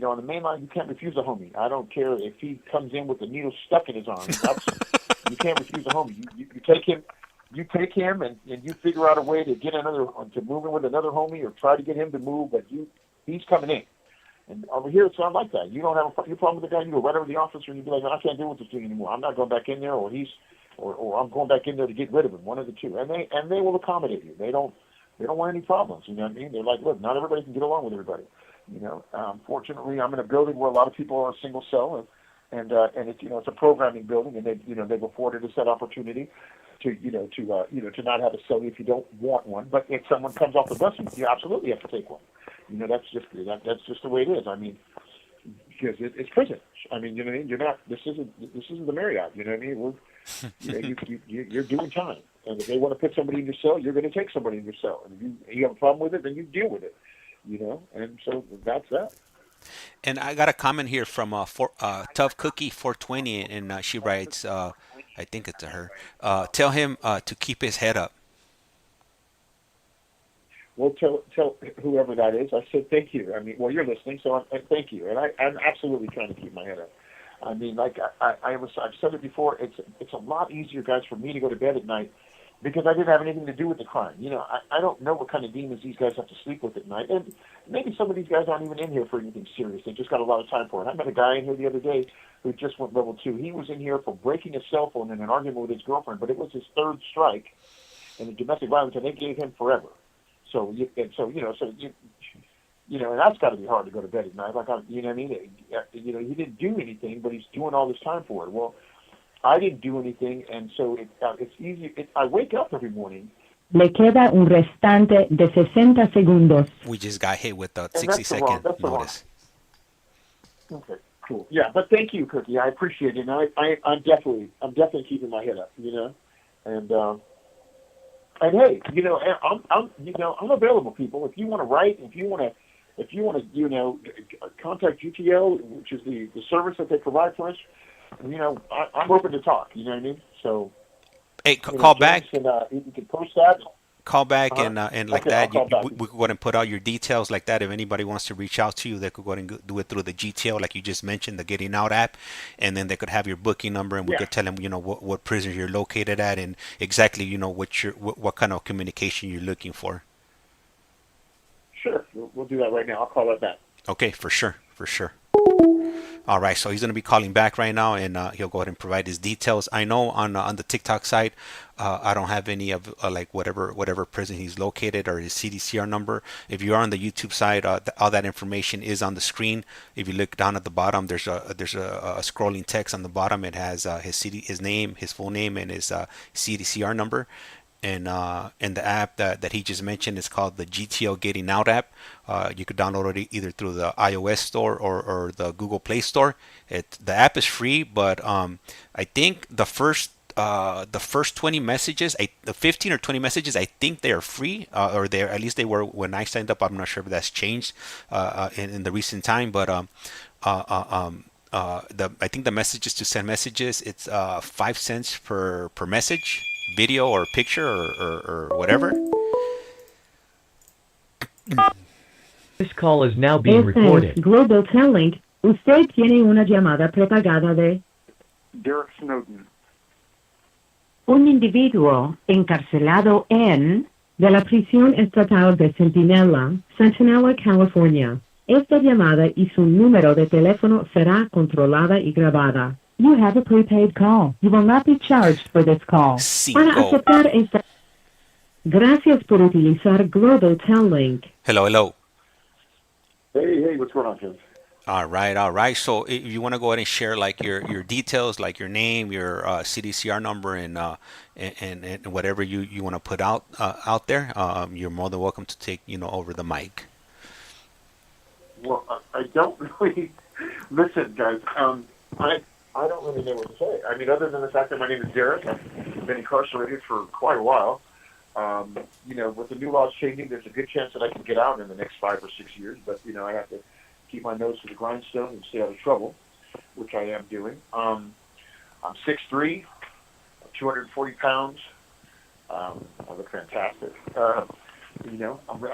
on the main line, you can't refuse a homie. I don't care if he comes in with a needle stuck in his arm. You can't refuse a homie. You take him. You take him and you figure out a way to to move in with another homie, or try to get him to move, but he's coming in. And over here, it's not like that. You don't have your problem with the guy. You go right over to the officer and you be like, I can't deal with this thing anymore. I'm not going back in there, or I'm going back in there to get rid of him. One of the two, and they will accommodate you. They don't want any problems. You know what I mean? They're like, look, not everybody can get along with everybody. Fortunately, I'm in a building where a lot of people are single cell, and it's it's a programming building, and they've afforded us that opportunity to not have a celly if you don't want one. But if someone comes off the bus, you absolutely have to take one. That's just the way it is. I mean, because it's prison. I mean, you know what I mean? You're not. This isn't the Marriott. You know what I mean? You're doing time. And if they want to put somebody in your cell, you're going to take somebody in your cell. And if you have a problem with it, then you deal with it. And so that's that. And I got a comment here from Tough Cookie 420, and she writes, I think it's to her. Tell him to keep his head up. Well, tell whoever that is. I said thank you. I mean, well, you're listening, so thank you. And I'm absolutely trying to keep my head up. I mean, like I've said it before. It's a lot easier, guys, for me to go to bed at night because I didn't have anything to do with the crime. I don't know what kind of demons these guys have to sleep with at night. And maybe some of these guys aren't even in here for anything serious. They just got a lot of time for it. I met a guy in here the other day who just went level 2. He was in here for breaking a cell phone in an argument with his girlfriend, but it was his 3rd strike in the domestic violence, and they gave him forever. And that's got to be hard to go to bed at night. You know what I mean? He didn't do anything, but he's doing all this time for it. Well, I didn't do anything, and so it's easy. I wake up every morning. Le queda un restante de 60 segundos. We just got hit with a 60-second notice. Okay, cool. Yeah, but thank you, Cookie. I appreciate it. And I'm definitely keeping my head up. And hey, I'm available, people. If you want to write, if you want to, contact GTL, which is the service that they provide for us. I'm open to talk. You know what I mean? So, hey, call back. And, you can post that. Call back and like that. We could go ahead and put out your details like that. If anybody wants to reach out to you, they could go ahead and do it through the GTL, like you just mentioned, the Getting Out app, and then they could have your booking number, and we could tell them, what prison you're located at, and exactly, what kind of communication you're looking for. Sure, we'll do that right now. I'll call that back. Okay, for sure. All right, so he's going to be calling back right now, and he'll go ahead and provide his details. I know on the TikTok side, I don't have any of whatever prison he's located or his CDCR number. If you are on the YouTube side, all that information is on the screen. If you look down at the bottom, there's a scrolling text on the bottom. It has his name, his full name, and his CDCR number. And the app that he just mentioned is called the GTL Getting Out app. You could download it either through the iOS store or the Google Play Store. The app is free, but I think the first 20 messages, the 15 or 20 messages, I think they are free, or they at least they were when I signed up. I'm not sure if that's changed in the recent time, but I think the messages to send messages, it's 5 cents per message, video or picture or whatever. This call is now being recorded. Global Telling. Usted tiene una llamada prepagada de Derrick Snowden. un individuo encarcelado en de la prisión estatal de Centinela, California. Esta llamada y su número de teléfono será controlada y grabada. You have a prepaid call. You will not be charged for this call. Para aceptar esta... Gracias por utilizar Global Telling. Hello. Hey, what's going on, Jim? All right. So if you want to go ahead and share like your details, like your name, your CDCR number, and whatever you want to put out there, you're more than welcome to take over the mic. Well, I don't really listen, guys. I don't really know what to say. I mean, other than the fact that my name is Derrick, I've been incarcerated for quite a while. With the new laws changing, there's a good chance that I can get out in the next 5 or 6 years. But I have to keep my nose to the grindstone and stay out of trouble, which I am doing. I'm 6'3", 240 pounds. I look fantastic. I'm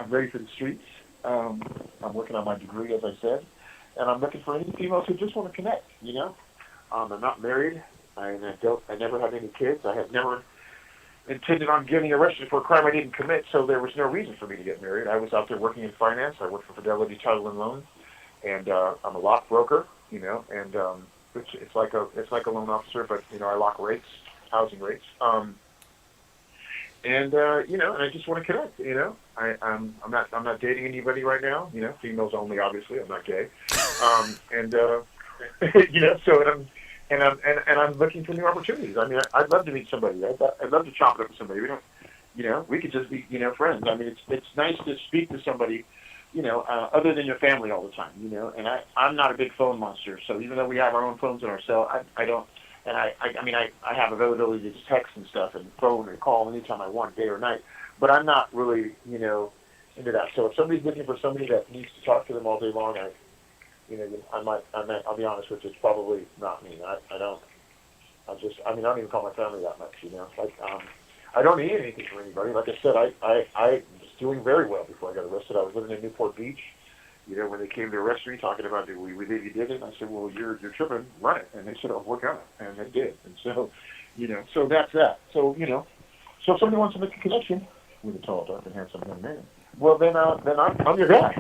ready for the streets. I'm working on my degree, as I said, and I'm looking for any females who just want to connect. I'm not married. I never had any kids. I have never intended on getting arrested for a crime I didn't commit, so there was no reason for me to get married. I was out there working in finance. I worked for Fidelity Title and Loan, and I'm a lock broker. And it's like a loan officer, but I lock rates, housing rates. And I just want to connect. I'm not dating anybody right now. Females only, obviously. I'm not gay. So I'm looking for new opportunities. I mean, I'd love to meet somebody. I'd love to chop it up with somebody. We could just be, friends. I mean, it's nice to speak to somebody, other than your family all the time, And I'm not a big phone monster. So even though we have our own phones in our cell, I don't. And I have availability to text and stuff and phone and call anytime I want, day or night. But I'm not really, into that. So if somebody's looking for somebody that needs to talk to them all day long, I'll be honest with you, it's probably not me. I don't even call my family that much, I don't need anything from anybody. Like I said, I was doing very well before I got arrested. I was living in Newport Beach. When they came to arrest me, talking about, did we believe you did it? And I said, well, you're tripping, run it. And they said, oh, work on it. And they did. And so, so that's that. So So if somebody wants to make a connection with a tall, dark, and handsome young man, well, then I'm your guy,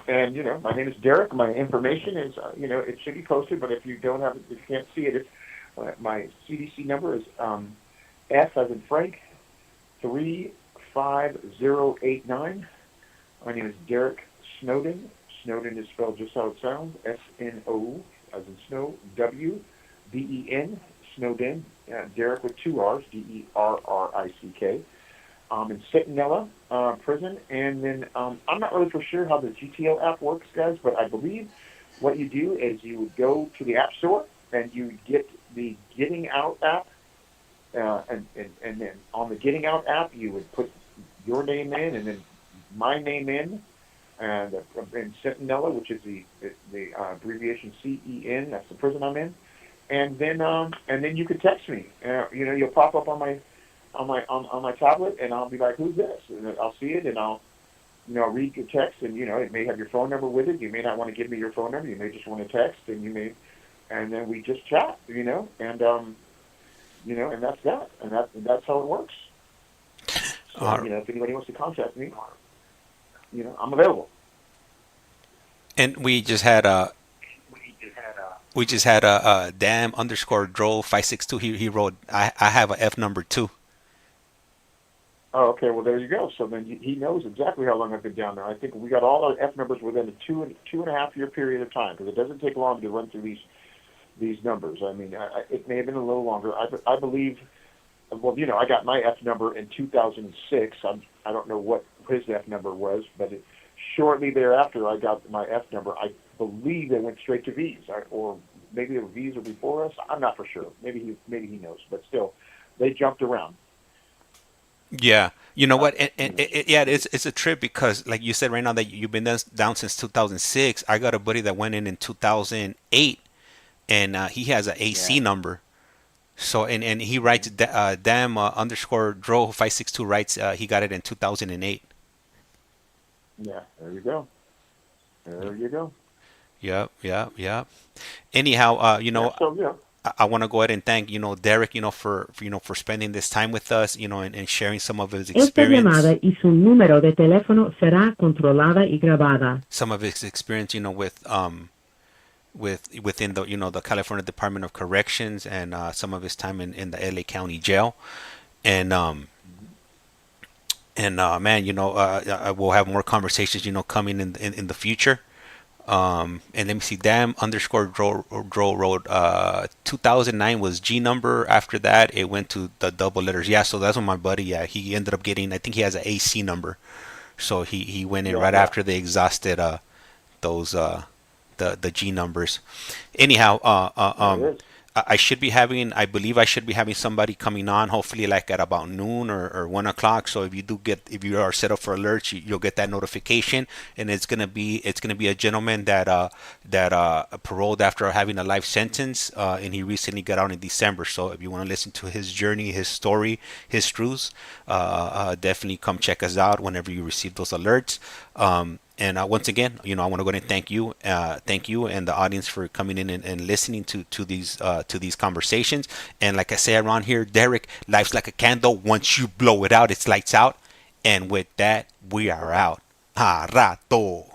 And, my name is Derrick. My information is, it should be posted, but if you don't have it, if you can't see it, my CDC number is F as in Frank, 35089. My name is Derrick Snowden. Snowden is spelled just how it sounds, S-N-O, as in snow, W-D-E-N, Snowden. Derrick with 2 R's, D-E-R-R-I-C-K. In Centinela prison, and then I'm not really for sure how the GTO app works, guys, but I believe what you do is you would go to the App Store and you get the Getting Out app, and then on the Getting Out app you would put your name in and then my name in, and Centinela, which is the abbreviation CEN, that's the prison I'm in, and then you could text me. You'll pop up on my tablet, and I'll be like, "Who's this?" And I'll see it, and I'll read your text, and it may have your phone number with it. You may not want to give me your phone number. You may just want to text, and and then we just chat, and and that's that, and that's how it works. So, if anybody wants to contact me, I'm available. And we just had a damn underscore drove 562. He wrote, I have a F number too. Oh, okay. Well, there you go. So then he knows exactly how long I've been down there. I think we got all our F numbers within a two and a half year period of time, because it doesn't take long to run through these numbers. I mean, it may have been a little longer. I believe. Well, I got my F number in 2006. I don't know what his F number was, but shortly thereafter, I got my F number. I believe they went straight to V's, or maybe the V's were before us. I'm not for sure. Maybe he knows, but still, they jumped around. Yeah, you know what? It's a trip, because, like you said right now, that you've been down since 2006. I got a buddy that went in 2008, and he has an AC number. So and he writes damn underscore dro 562 writes he got it in 2008. Yeah, there you go. There you go. Yep. Anyhow, I want to go ahead and thank Derrick, for spending this time with us, and sharing some of his Esta experience. llamada y su número de teléfono será controlada y grabada. Some of his experience, within the the California Department of Corrections, and some of his time in the LA County Jail, and man, we'll have more conversations, coming in the future. And let me see, damn underscore Dro wrote 2009 was G number. After that, it went to the double letters. Yeah, so that's what my buddy. Yeah, he ended up getting. I think he has an AC number, so he went in after they exhausted those the G numbers. Anyhow, I believe I should be having somebody coming on, hopefully like at about noon or 1 o'clock. So if you are set up for alerts, you'll get that notification, and it's gonna be a gentleman that paroled after having a life sentence, and he recently got out in December. So if you want to listen to his journey, his story, his truths, definitely come check us out whenever you receive those alerts. And once again, I want to go ahead and thank you and the audience for coming in and listening to these conversations. And like I say around here, Derrick, life's like a candle. Once you blow it out, it's lights out. And with that, we are out. Ha rato.